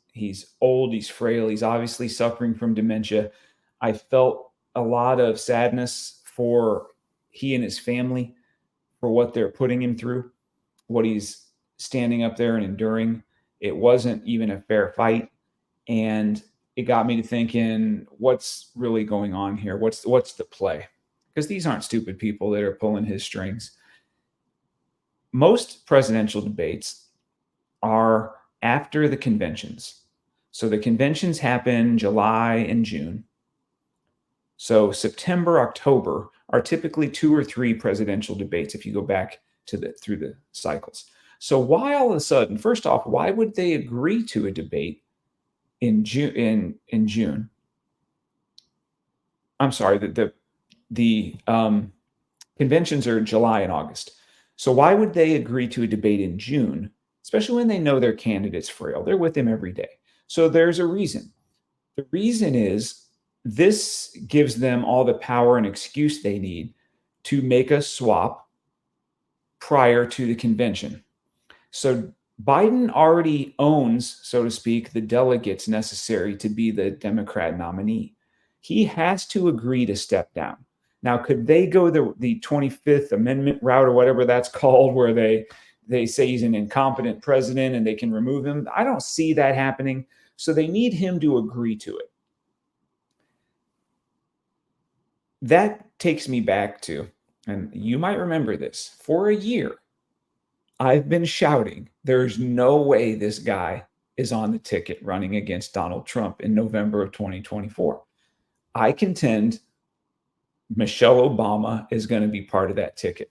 old, he's frail, he's obviously suffering from dementia. I felt a lot of sadness for he and his family, for what they're putting him through, what he's standing up there and enduring. It wasn't even a fair fight, and it got me to thinking, what's really going on here? What's the play? Because these aren't stupid people that are pulling his strings. Most presidential debates are after the conventions. So the conventions happen July and June. So September, October are typically 2 or 3 presidential debates if you go back through the cycles. So why all of a sudden, first off, why would they agree to a debate in June? In June, I'm sorry, the conventions are July and August. So why would they agree to a debate in June, especially when they know their candidate's frail? They're with him every day. So there's a reason. The reason is this gives them all the power and excuse they need to make a swap prior to the convention. So Biden already owns, so to speak, the delegates necessary to be the Democrat nominee. He has to agree to step down. Now, could they go the 25th Amendment route or whatever that's called, where they say he's an incompetent president and they can remove him? I don't see that happening. So they need him to agree to it. That takes me back to, and you might remember this, for a year, I've been shouting, there's no way this guy is on the ticket running against Donald Trump in November of 2024. I contend Michelle Obama is going to be part of that ticket.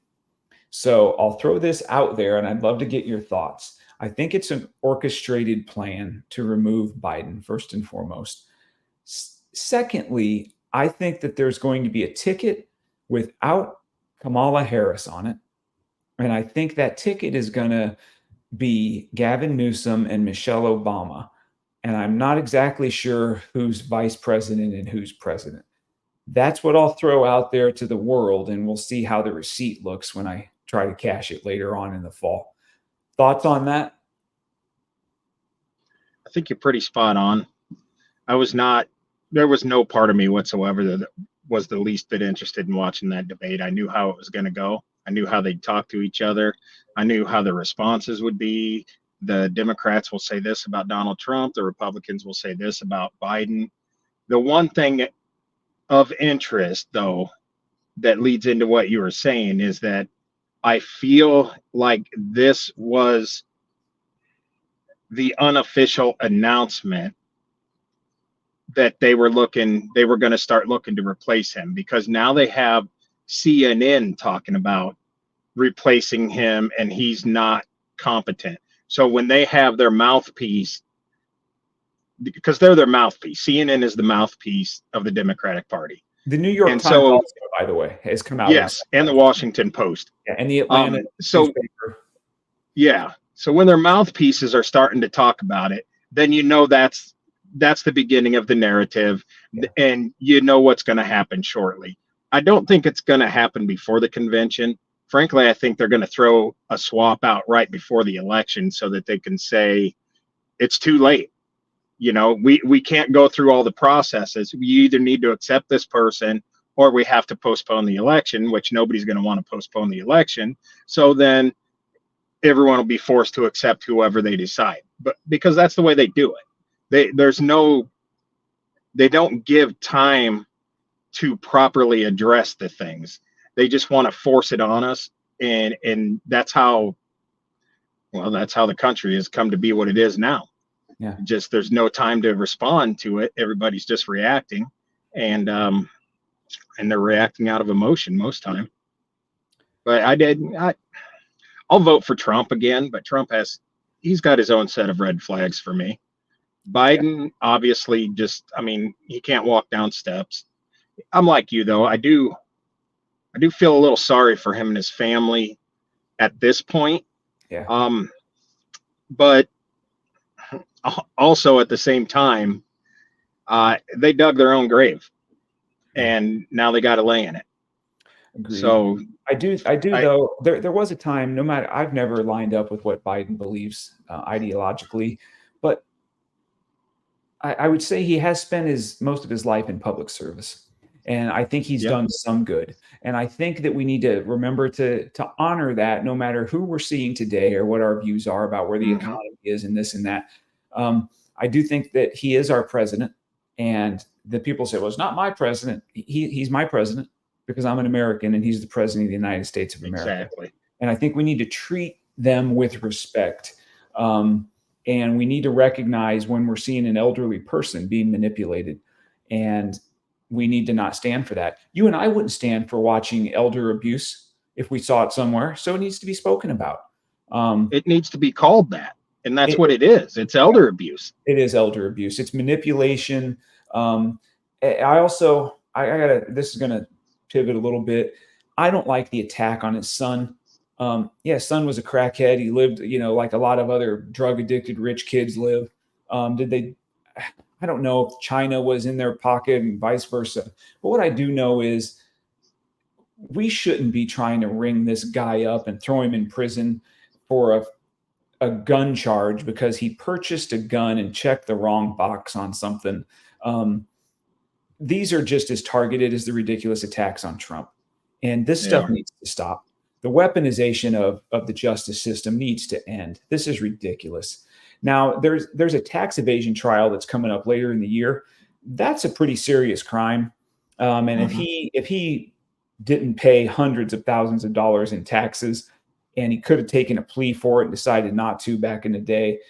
So I'll throw this out there, and I'd love to get your thoughts. I think it's an orchestrated plan to remove Biden, first and foremost. Secondly, I think that there's going to be a ticket without Kamala Harris on it. And I think that ticket is going to be Gavin Newsom and Michelle Obama. And I'm not exactly sure who's vice president and who's president. That's what I'll throw out there to the world, and we'll see how the receipt looks when I try to cash it later on in the fall. Thoughts on that? I think you're pretty spot on. I was not, there was no part of me whatsoever was the least bit interested in watching that debate. I knew how it was going to go. I knew how they'd talk to each other. I knew how the responses would be. The Democrats will say this about Donald Trump. The Republicans will say this about Biden. The one thing of interest, though, that leads into what you were saying is that I feel like this was the unofficial announcement that they were going to start looking to replace him, because now they have CNN talking about replacing him and he's not competent. So when they have their mouthpiece, because they're their mouthpiece, CNN is the mouthpiece of the Democratic Party. The New York And Times so, also, by the way, has come out. yes, and the Washington Post. Yeah, and the Atlanta newspaper. Yeah. So when their mouthpieces are starting to talk about it, then you know that's the beginning of the narrative, and you know what's going to happen shortly. I don't think it's going to happen before the convention. Frankly, I think they're going to throw a swap out right before the election so that they can say it's too late. You know, we can't go through all the processes. We either need to accept this person or we have to postpone the election, which nobody's going to want to postpone the election. So then everyone will be forced to accept whoever they decide. But because that's the way they do it. They don't give time to properly address the things. They just want to force it on us. And that's how the country has come to be what it is now. Yeah. Just there's no time to respond to it. Everybody's just reacting, and they're reacting out of emotion most time. But I'll vote for Trump again, but he's got his own set of red flags for me. Biden, obviously, he can't walk down steps. I'm like you, though. I do feel a little sorry for him and his family at this point. Yeah. But also at the same time, they dug their own grave, and now they got to lay in it. Agreed. So I do though. There was a time. No matter, I've never lined up with what Biden believes ideologically, but I would say he has spent most of his life in public service, and I think he's done some good. And I think that we need to remember to honor that, no matter who we're seeing today or what our views are about where the economy is and this and that. I do think that he is our president, and the people say, well, it's not my president. He's my president because I'm an American and he's the president of the United States of America. Exactly. And I think we need to treat them with respect. And we need to recognize when we're seeing an elderly person being manipulated, and we need to not stand for that. You and I wouldn't stand for watching elder abuse if we saw it somewhere. So it needs to be spoken about. It needs to be called that. And that's what it is. It's elder abuse. It is elder abuse. It's manipulation. This is going to pivot a little bit. I don't like the attack on his son. His son was a crackhead. He lived, like a lot of other drug addicted rich kids live. I don't know if China was in their pocket and vice versa. But what I do know is we shouldn't be trying to ring this guy up and throw him in prison for a gun charge because he purchased a gun and checked the wrong box on something. These are just as targeted as the ridiculous attacks on Trump. And this stuff needs to stop. The weaponization of the justice system needs to end. This is ridiculous. Now, there's a tax evasion trial that's coming up later in the year. That's a pretty serious crime. And if he didn't pay hundreds of thousands of dollars in taxes, and he could have taken a plea for it and decided not to back in the day,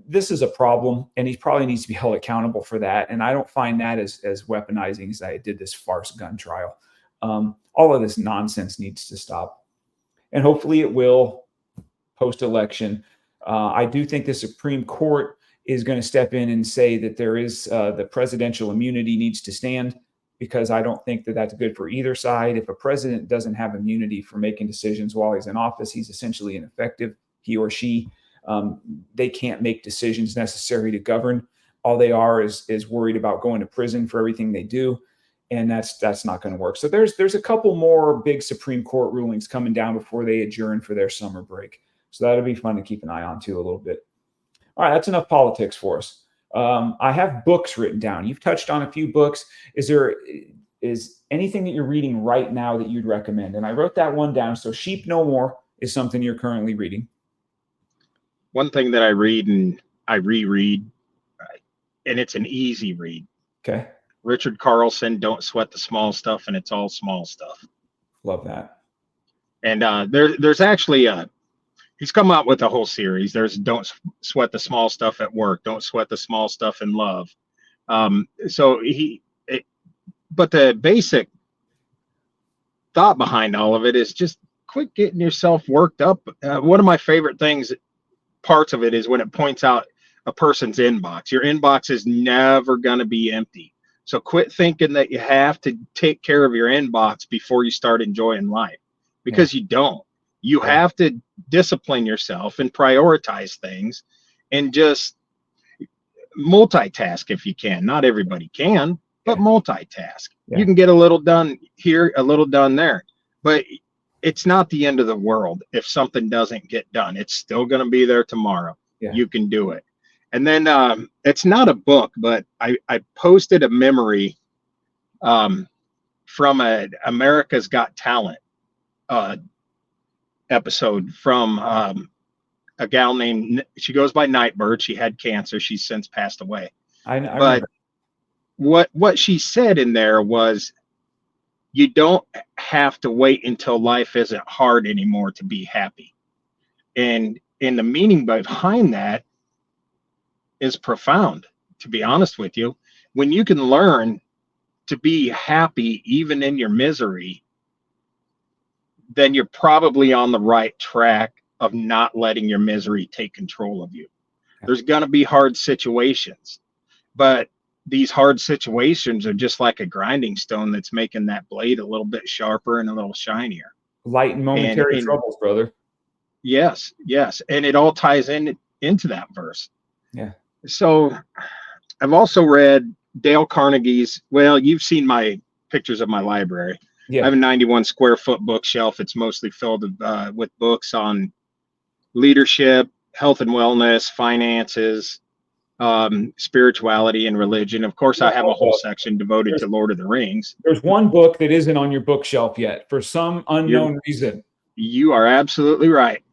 this is a problem, and he probably needs to be held accountable for that. And I don't find that as weaponizing as I did this farce gun trial. All of this nonsense needs to stop. And hopefully it will post-election. I do think the Supreme Court is going to step in and say that there is the presidential immunity needs to stand, because I don't think that that's good for either side. If a president doesn't have immunity for making decisions while he's in office, he's essentially ineffective, he or she. They can't make decisions necessary to govern. All they are is worried about going to prison for everything they do. And that's not going to work. So there's a couple more big Supreme Court rulings coming down before they adjourn for their summer break. So that'll be fun to keep an eye on too a little bit. All right, that's enough politics for us. I have books written down. You've touched on a few books. Is there is anything that you're reading right now that you'd recommend. And I wrote that one down. So Sheep No More is something you're currently reading. One thing that I read and I reread, and it's an easy read. Okay. Richard Carlson, Don't Sweat the Small Stuff, and it's all small stuff. Love that. And there's actually he's come out with a whole series. There's Don't Sweat the Small Stuff at Work, Don't Sweat the Small Stuff in Love. So but the basic thought behind all of it is just quit getting yourself worked up. One of my favorite parts of it is when it points out a person's inbox. Your inbox is never going to be empty. So quit thinking that you have to take care of your inbox before you start enjoying life, because you don't. You have to discipline yourself and prioritize things and just multitask if you can. Not everybody can, but multitask. You can get a little done here, a little done there, but it's not the end of the world if something doesn't get done. It's still going to be there tomorrow. You can do it. And then it's not a book, but I posted a memory from a America's Got Talent episode from a gal named, she goes by Nightbird. She had cancer. She's since passed away. But what she said in there was, you don't have to wait until life isn't hard anymore to be happy. And the meaning behind that is profound, to be honest with you. When you can learn to be happy even in your misery, then you're probably on the right track of not letting your misery take control of you. There's going to be hard situations, but these hard situations are just like a grinding stone that's making that blade a little bit sharper and a little shinier. Light and momentary troubles, brother. Yes. And it all ties into that verse. Yeah. So I've also read Dale Carnegie's, well, you've seen my pictures of my library. I have a 91 square foot bookshelf. It's mostly filled with books on leadership, health and wellness, finances, spirituality, and religion. Of course, I have a whole section devoted to Lord of the Rings. There's one book that isn't on your bookshelf yet for some unknown reason. You are absolutely right.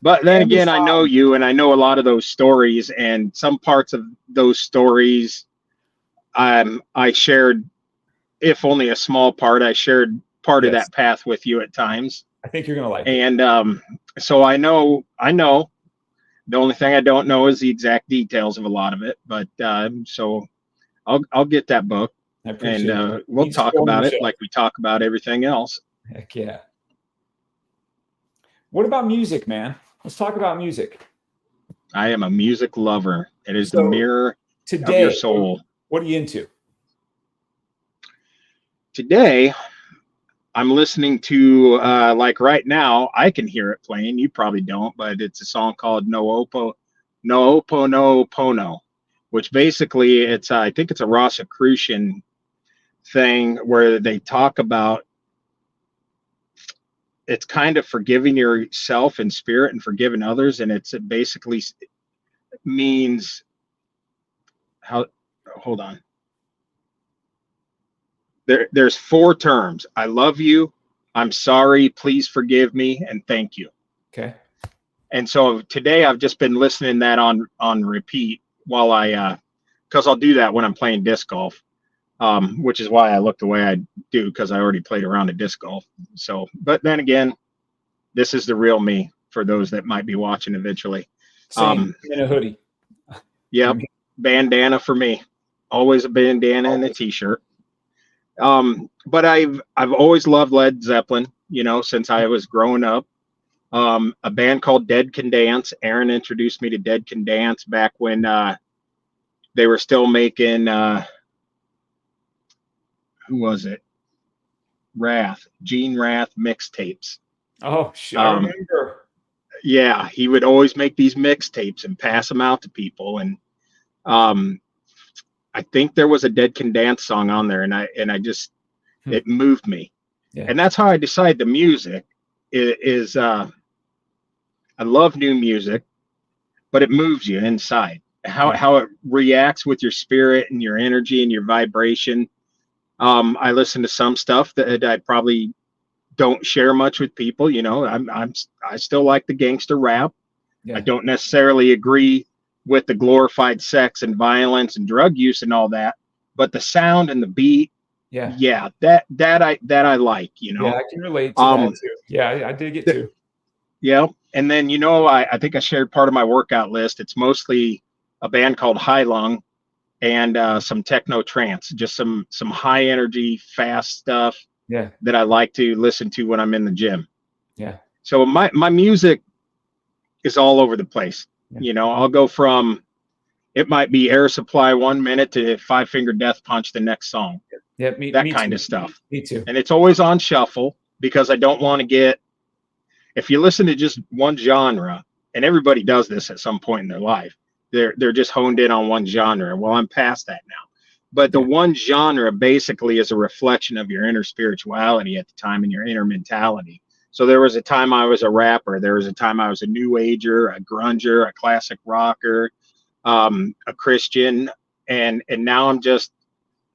But then again, I know you, and I know a lot of those stories, and some parts of those stories I shared, if only a small part. I shared part of that path with you at times. I think you're going to like it. And so I know. The only thing I don't know is the exact details of a lot of it. But so I'll get that book, and we'll talk about it like we talk about everything else. Heck yeah. What about music, man? Let's talk about music. I am a music lover. It is the mirror of your soul. What are you into? Today, I'm listening to, like right now, I can hear it playing. You probably don't, but it's a song called No Pono, which basically I think it's a Rosicrucian thing where they talk about, it's kind of forgiving yourself in spirit and forgiving others. And it basically means hold on. There's 4 terms. I love you, I'm sorry, please forgive me, and thank you. Okay. And so today I've just been listening that on repeat while because I'll do that when I'm playing disc golf, which is why I look the way I do, because I already played around at disc golf. So, but then again, this is the real me for those that might be watching eventually. Same in a hoodie. Yep. Bandana for me. Always a bandana and a t-shirt. But I've always loved Led Zeppelin, since I was growing up. A band called Dead Can Dance. Aaron introduced me to Dead Can Dance back when they were still making who was it? Gene Rath mixtapes. Oh, sure. I remember. Yeah, he would always make these mixtapes and pass them out to people. And I think there was a Dead Can Dance song on there, and I just it moved me. Yeah. And that's how I decide the music is I love new music, but it moves you inside. How it reacts with your spirit and your energy and your vibration. I listen to some stuff that I probably don't share much with people. I still like the gangster rap. I Yeah. don't necessarily agree with the glorified sex and violence and drug use and all that, but the sound and the beat, Yeah. yeah, that I like. Yeah. I can relate to that Um, too. Yeah. I dig it th- too. yeah, and then I think I shared part of my workout list. It's mostly a band called High Lung and some techno trance, just some high energy, fast stuff Yeah. that I like to listen to when I'm in the gym. Yeah. So my music is all over the place. Yeah. I'll go from it might be Air Supply 1 minute to Five Finger Death Punch the next song, Yeah. that Me kind too. of stuff. Me too. And it's always on shuffle because I don't want to get, if you listen to just one genre, and everybody does this at some point in their life, they're just honed in on one genre. Well, I'm past that now. But the Yeah. one genre basically is a reflection of your inner spirituality at the time and your inner mentality. So there was a time I was a rapper. There was a time I was a new ager, a grunger, a classic rocker, a Christian, and now I'm just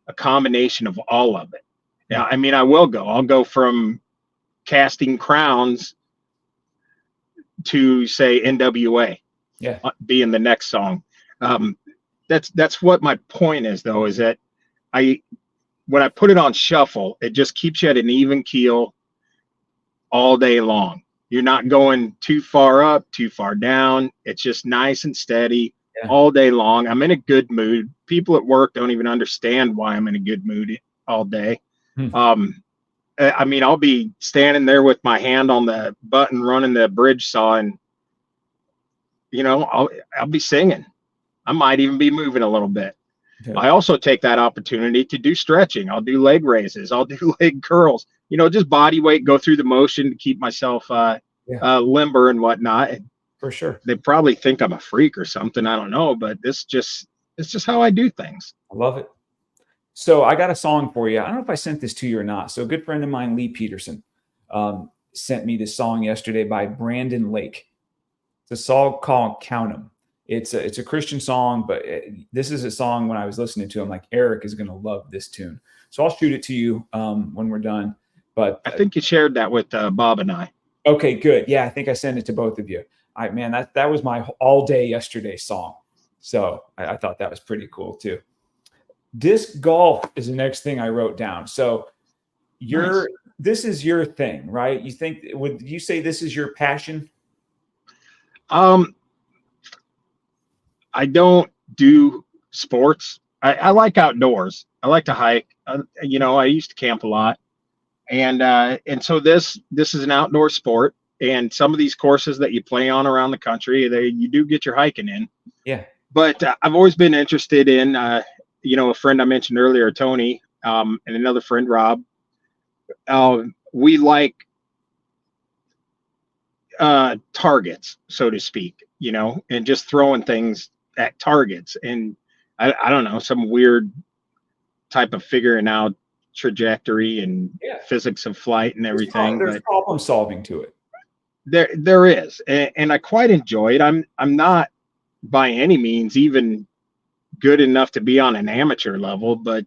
a combination of all of it. Yeah. Yeah, I mean, I'll go from casting crowns to say NWA Yeah. being the next song. Um, that's what my point is, though, is that I when I put it on shuffle, it just keeps you at an even keel all day long. You're not going too far up, too far down. It's just nice and steady Yeah. all day long. I'm in a good mood. People at work don't even understand why I'm in a good mood all day. Hmm. Um, I mean, I'll be standing there with my hand on the button running the bridge saw, and I'll be singing. I might even be moving a little bit. Yeah. I also take that opportunity to do stretching. I'll do leg raises. I'll do leg curls. Just body weight, go through the motion to keep myself Yeah. limber and whatnot. And For sure. they probably think I'm a freak or something. I don't know, but it's just how I do things. I love it. So I got a song for you. I don't know if I sent this to you or not. So a good friend of mine, Lee Peterson, sent me this song yesterday by Brandon Lake. It's a song called "Count 'Em." It's a Christian song, but this is a song when I was listening to, I'm like, Eric is going to love this tune. So I'll shoot it to you when we're done. But I think you shared that with Bob and I. okay, good. Yeah, I think I sent it to both of you. Man, that was my all day yesterday song. So I thought that was pretty cool too. Disc golf is the next thing I wrote down. So Nice. this is your thing, right? Would you say this is your passion? Um, I don't do sports. I like outdoors. I like to hike. I used to camp a lot, and so this is an outdoor sport. And some of these courses that you play on around the country, you do get your hiking in. Yeah. But I've always been interested in, a friend I mentioned earlier, Tony, and another friend, Rob. We like targets, so to speak, and just throwing things at targets. And I don't know, some weird type of figuring out trajectory and Yeah. physics of flight and everything. There's But problem solving to it. there is, and I quite enjoy it. I'm not by any means even good enough to be on an amateur level, but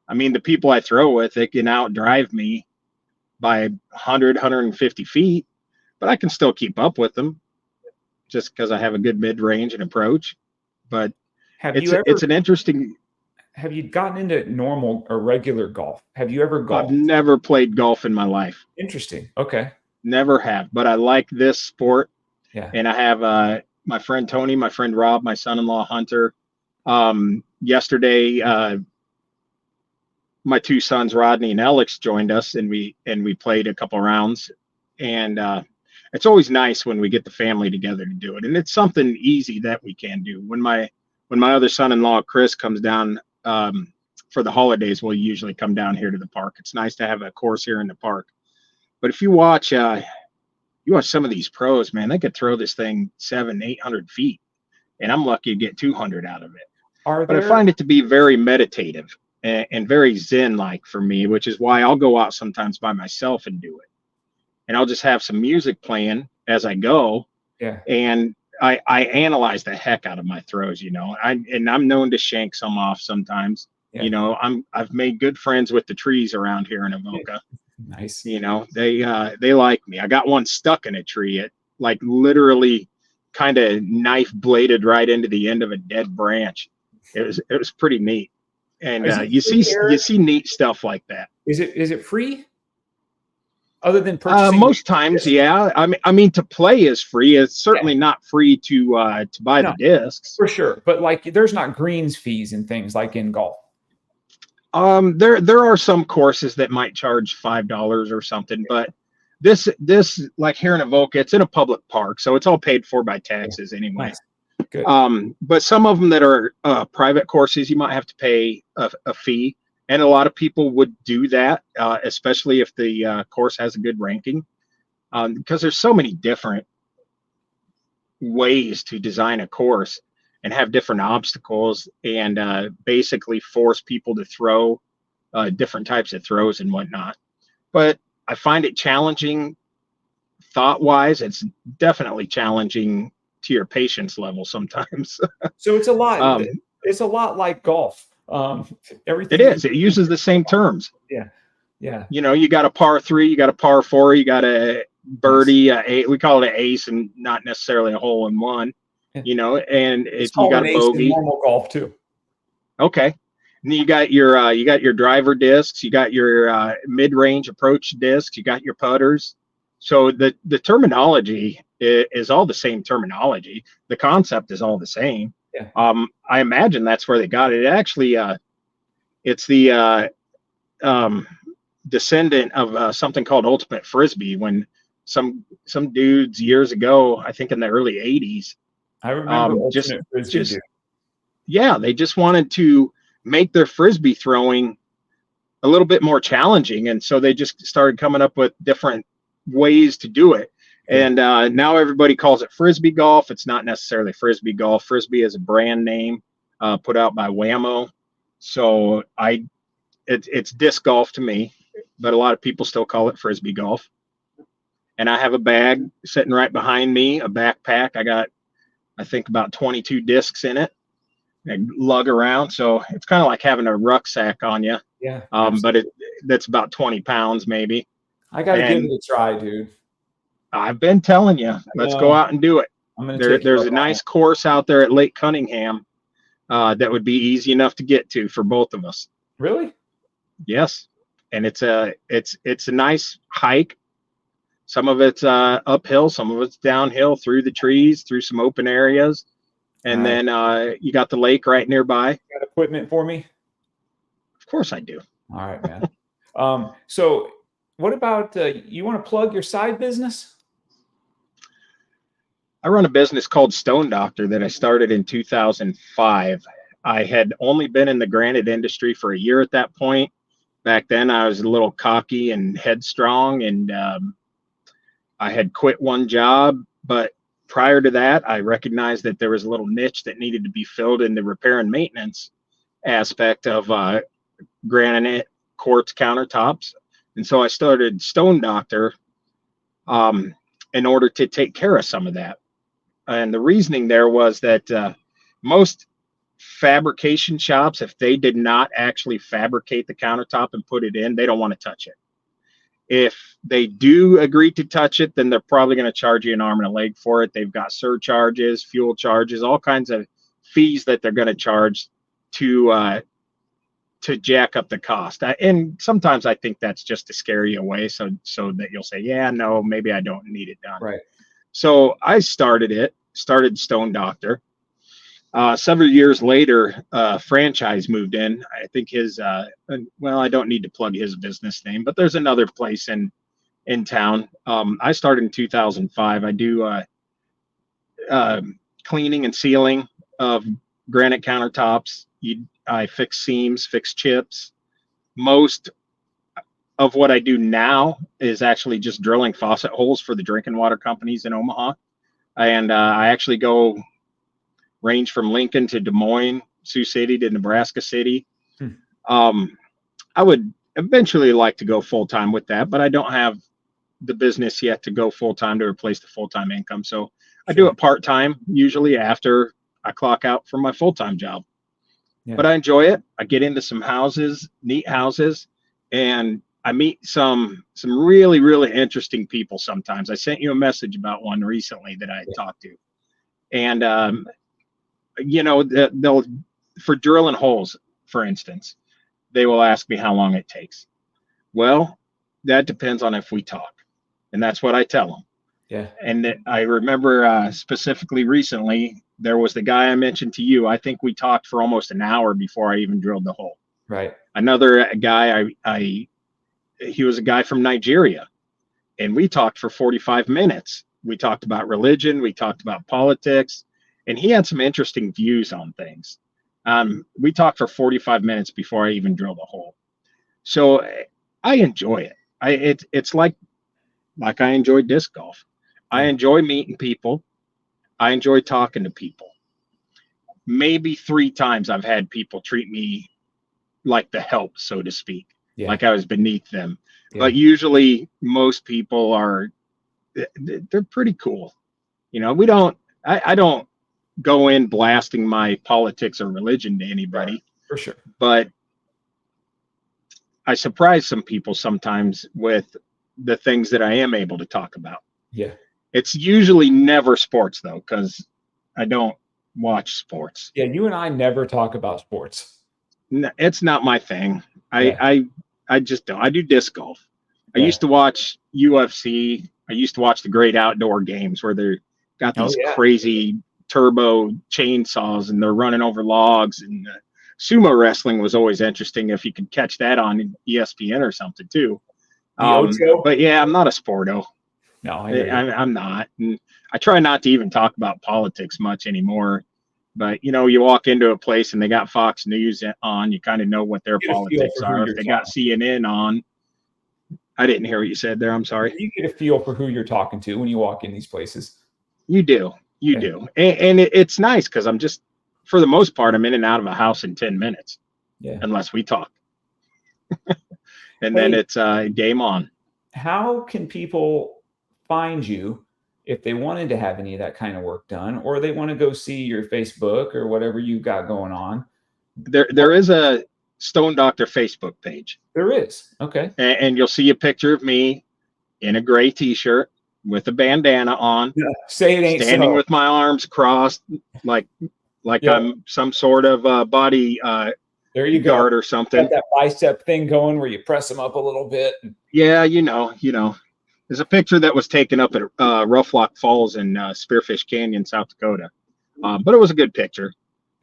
I mean, the people I throw with, they can outdrive me by 100, 150 feet, but I can still keep up with them just because I have a good mid range and approach. But Have it's you it's ever an interesting. have you gotten into normal or regular golf? Have you ever I've golfed? never played golf in my life, Interesting. Okay. never have. But I like this sport, Yeah. and I have my friend Tony, my friend Rob, my son-in-law Hunter. Yesterday, my two sons Rodney and Alex joined us, and we played a couple rounds. And it's always nice when we get the family together to do it, and it's something easy that we can do. When my other son-in-law Chris comes down for the holidays, we'll usually come down here to the park. It's nice to have a course here in the park. But if you watch some of these pros, man, they could throw this thing 700, 800 feet, and I'm lucky to get 200 out of it. Are But I there find it to be very meditative and very zen-like for me, which is why I'll go out sometimes by myself and do it. And I'll just have some music playing as I go, yeah. and I analyze the heck out of my throws. I'm known to shank some off sometimes, Yeah. I've made good friends with the trees around here in Avoca. Nice. They like me. I got one stuck in a tree. It like literally kind of knife bladed right into the end of a dead branch. It was pretty neat. And Is it you free, Eric? see neat stuff like that. Is it free other than purchasing the Most times, disc? yeah. I mean, to play is free. It's Yeah. certainly not free to buy the No, discs. for sure. But like, there's not greens fees and things like in golf. There are some courses that might charge $5 or something, but this like here in Avoca, it's in a public park, so it's all paid for by Yeah. taxes anyway. Nice. Good. But some of them that are private courses, you might have to pay a fee, and a lot of people would do that, especially if the course has a good ranking, because there's so many different ways to design a course and have different obstacles and basically force people to throw different types of throws and whatnot. But I find it challenging thought wise. It's definitely challenging to your patience level sometimes. So it's a lot. um, It's a lot like golf. it Everything that is. you It uses the same terms. yeah, yeah. You got a par three, you got a par four, you got a Nice. birdie, we call it an ace, and not necessarily a hole in one. Yeah. And It's if you called got an a ace in bogey, normal golf too. okay. And then you got your driver discs, you got your mid-range approach discs, you got your putters. So the terminology is all the same terminology. The concept is all the same. Yeah. I imagine that's where they got it. Actually, it's the um, descendant of something called Ultimate Frisbee. When some dudes years ago, I think in the early '80s, I remember just Ultimate Frisbee, just dude. yeah, they just wanted to make their frisbee throwing a little bit more challenging, and so they just started coming up with different ways to do it. Yeah. And now everybody calls it frisbee golf. It's not necessarily frisbee golf. Frisbee is a brand name put out by Whammo. So it's disc golf to me, but a lot of people still call it frisbee golf. And I have a bag sitting right behind me, a backpack. I got, I think, about 22 discs in it. I lug around, so it's kind of like having a rucksack on you. Yeah. But Absolutely. that's about 20 pounds maybe. I got to give it And a try, dude. I've been telling you, I let's go know. out and do it. I'm gonna take you There's up a on it. nice course out there at Lake Cunningham that would be easy enough to get to for both of us. Really? Yes, and it's a nice hike. Some of it's uphill, some of it's downhill through the trees, through some open areas, All and right. then you got the lake right nearby. Got equipment for me? Of course, I do. All right, man. So what about you want to plug your side business? I run a business called Stone Doctor that I started in 2005. I had only been in the granite industry for a year at that point. Back then, I was a little cocky and headstrong, and I had quit one job. But prior to that, I recognized that there was a little niche that needed to be filled in the repair and maintenance aspect of granite quartz countertops. And so I started Stone Doctor in order to take care of some of that. And the reasoning there was that most fabrication shops, if they did not actually fabricate the countertop and put it in, they don't want to touch it. If they do agree to touch it, then they're probably going to charge you an arm and a leg for it. They've got surcharges, fuel charges, all kinds of fees that they're going to charge to jack up the cost. And sometimes I think that's just to scare you away, so that you'll say, yeah, no, maybe I don't need it done. Right. So I started Stone Doctor. Several years later, franchise moved in. I think well, I don't need to plug his business name, but there's another place in town. I started in 2005. I do cleaning and sealing of granite countertops. I fix seams, fix chips. Most of what I do now is actually just drilling faucet holes for the drinking water companies in Omaha. And I actually go range from Lincoln to Des Moines, Sioux City to Nebraska City. I would eventually like to go full time with that, but I don't have the business yet to go full time to replace the full time income. So I do it part time, usually after I clock out from my full time job. Yeah. but I enjoy it. I get into some houses, neat houses, and I meet some really really interesting people. Sometimes I sent you a message about one recently that I had Yeah. talked to, and they'll for drilling holes, for instance, they will ask me how long it takes. Well, that depends on if we talk, and that's what I tell them. Yeah. And I remember specifically recently, there was the guy I mentioned to you. I think we talked for almost an hour before I even drilled the hole. Right. Another guy, he was a guy from Nigeria, and we talked for 45 minutes. We talked about religion, we talked about politics, and he had some interesting views on things. We talked for 45 minutes before I even drilled a hole. So I enjoy it. It's like I enjoy disc golf. I Yeah. enjoy meeting people. I enjoy talking to people. Maybe 3 times I've had people treat me like the help, so to speak, Yeah. like I was beneath them. Yeah. But usually, most people are they're pretty cool. We don't. I don't go in blasting my politics or religion to Right. anybody, For sure. but I surprise some people sometimes with the things that I am able to talk about. Yeah. It's usually never sports though, because I don't watch sports. Yeah. You and I never talk about sports. It's not my thing. I Yeah. I I just don't. I do disc golf. I Yeah. used to watch UFC. I used to watch the great outdoor games where they're got Oh these yeah. crazy turbo chainsaws and they're running over logs. And sumo wrestling was always interesting if you could catch that on ESPN or something too. The Ocho. But yeah, I'm not a sporto. No, I hear you. I'm not. And I try not to even talk about politics much anymore. But you walk into a place and they got Fox News on, you kind of know what their Get a feel politics for who are. If you're they got talking. CNN on, I didn't hear what you said there. I'm sorry. You get a feel for who you're talking to when you walk in these places. You do, you Yeah. do, and it's nice because I'm just, for the most part, I'm in and out of a house in 10 minutes, Yeah. unless we talk, and then Hey, it's game on. how can people find you if they wanted to have any of that kind of work done, or they want to go see your Facebook or whatever you got going on? There is a Stone Doctor Facebook page, There is. Okay. and you'll see a picture of me in a gray T-shirt with a bandana on, Yeah. Say it ain't standing so. with my arms crossed, like Yep. I'm some sort of body There you go. guard or something. Got that bicep thing going where you press them up a little bit. Yeah, there's a picture that was taken up at Rough Lock Falls in Spearfish Canyon, South Dakota. But it was a good picture.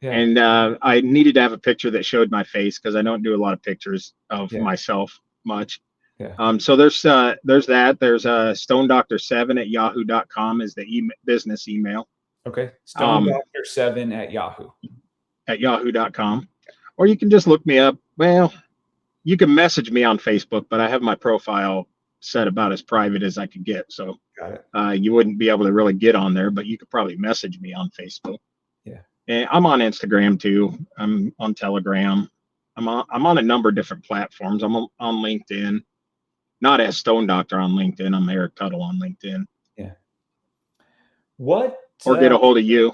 Yeah. And I needed to have a picture that showed my face because I don't do a lot of pictures of Yeah. myself much. Yeah. So there's that. There's Stone Doctor 7 at yahoo.com is the business email. Okay. Stone Doctor 7 at Yahoo. At yahoo.com. Or you can just look me up. Well, you can message me on Facebook, but I have my profile set about as private as I could get. So Got it. you wouldn't be able to really get on there, but you could probably message me on Facebook. Yeah. And I'm on Instagram too. I'm on Telegram. I'm on a number of different platforms. I'm on LinkedIn. Not as Stone Doctor on LinkedIn. I'm Eric Tuttle on LinkedIn. Yeah. What? Or get a hold of you.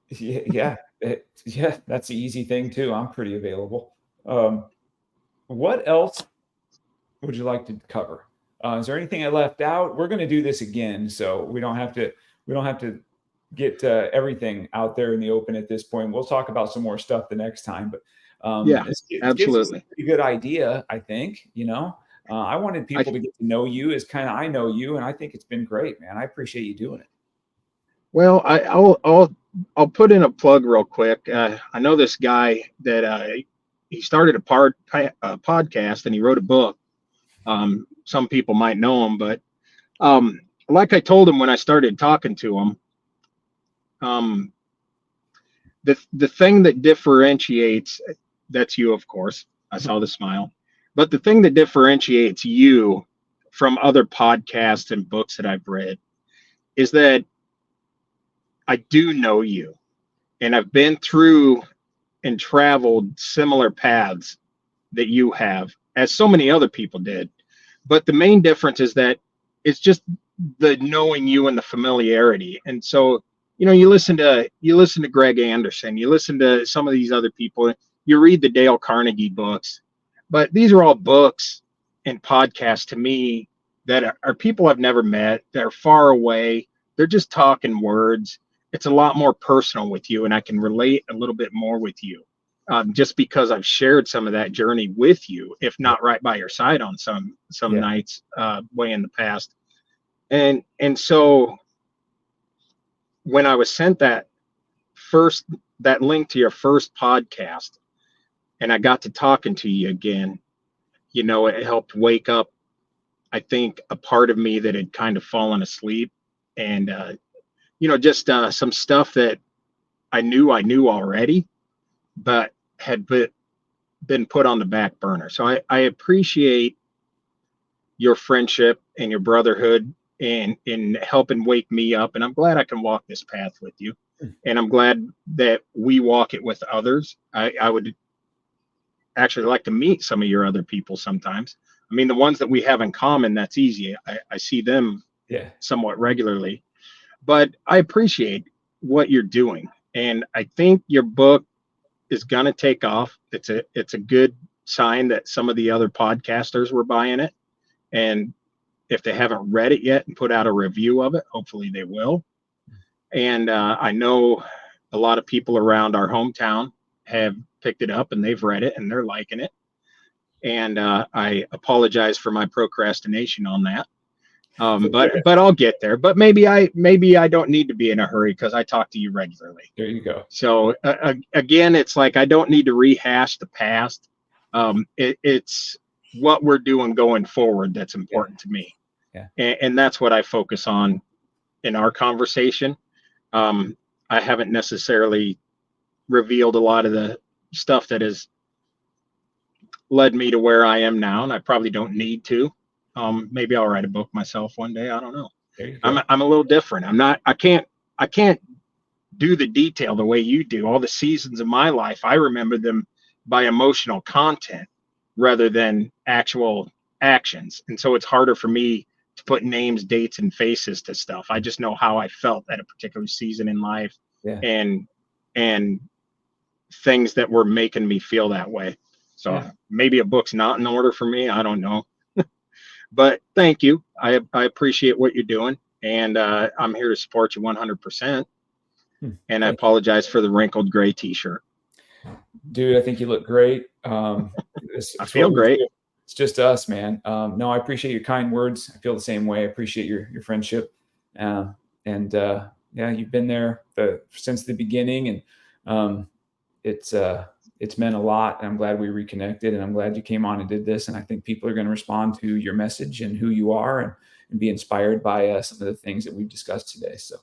Yeah. Yeah. That's the easy thing too. I'm pretty available. What else would you like to cover? Is there anything I left out? We're going to do this again, so we don't have to get everything out there in the open at this point. We'll talk about some more stuff the next time, but Yeah, it gives us a absolutely. pretty good idea, I think. I wanted people to get to know you as kind of I know you, and I think it's been great, man. I appreciate you doing it. Well, I'll put in a plug real quick. I know this guy that he started a podcast and he wrote a book. Some people might know him, but like I told him when I started talking to him, the thing that differentiates, that's you, of course. I saw the smile, but the thing that differentiates you from other podcasts and books that I've read is that I do know you, and I've been through and traveled similar paths that you have, as so many other people did. But the main difference is that it's just the knowing you and the familiarity. And so, you listen to Greg Anderson, you listen to some of these other people, you read the Dale Carnegie books, but these are all books and podcasts to me that are people I've never met. They're far away. They're just talking words. It's a lot more personal with you, and I can relate a little bit more with you, just because I've shared some of that journey with you, if Yeah. not right by your side on some Yeah. nights way in the past. And so when I was sent first that link to your first podcast, and I got to talking to you again, it helped wake up, I think, a part of me that had kind of fallen asleep, and just some stuff that I knew already, but had been put on the back burner. So I appreciate your friendship and your brotherhood and in helping wake me up. And I'm glad I can walk this path with you. And I'm glad that we walk it with others. I would actually like to meet some of your other people sometimes. I mean, the ones that we have in common, that's easy. I see them Yeah. somewhat regularly, but I appreciate what you're doing. And I think your book is going to take off. It's a good sign that some of the other podcasters were buying it. And if they haven't read it yet and put out a review of it, hopefully they will. And I know a lot of people around our hometown have picked it up and they've read it and they're liking it. And I apologize for my procrastination on that. But I'll get there. But maybe I don't need to be in a hurry because I talk to you regularly. There you go. So again, it's like I don't need to rehash the past. It's what we're doing going forward that's important to me. Yeah. And that's what I focus on in our conversation. I haven't necessarily revealed a lot of the stuff that has led me to where I am now, and I probably don't need to. Maybe I'll write a book myself one day. I don't know. There you go. I'm a little different. I can't do the detail the way you do. All the seasons of my life, I remember them by emotional content rather than actual actions. And so it's harder for me to put names, dates, and faces to stuff. I just know how I felt at a particular season in life, Yeah. and things that were making me feel that way. So maybe a book's not in order for me. I don't know. But thank you. I appreciate what you're doing, and I'm here to support you 100%. And I apologize for the wrinkled gray T-shirt. Dude, I think you look great. I feel great. It's just us, man. No, I appreciate your kind words. I feel the same way. I appreciate your friendship. And you've been there since the beginning, and it's meant a lot. And I'm glad we reconnected, and I'm glad you came on and did this. And I think people are going to respond to your message and who you are, and be inspired by some of the things that we've discussed today. So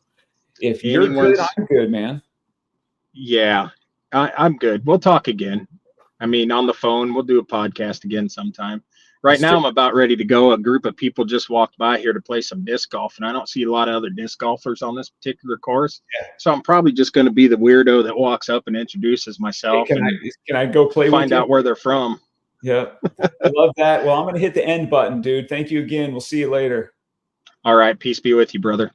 if you're good, I'm good, man. Yeah, I'm good. We'll talk again. I mean, on the phone, we'll do a podcast again sometime. Right now, I'm about ready to go. A group of people just walked by here to play some disc golf, and I don't see a lot of other disc golfers on this particular course. Yeah. So I'm probably just going to be the weirdo that walks up and introduces myself. Hey, can I go play find out where they're from? Yeah, I love that. Well, I'm going to hit the end button, dude. Thank you again. We'll see you later. All right. Peace be with you, brother.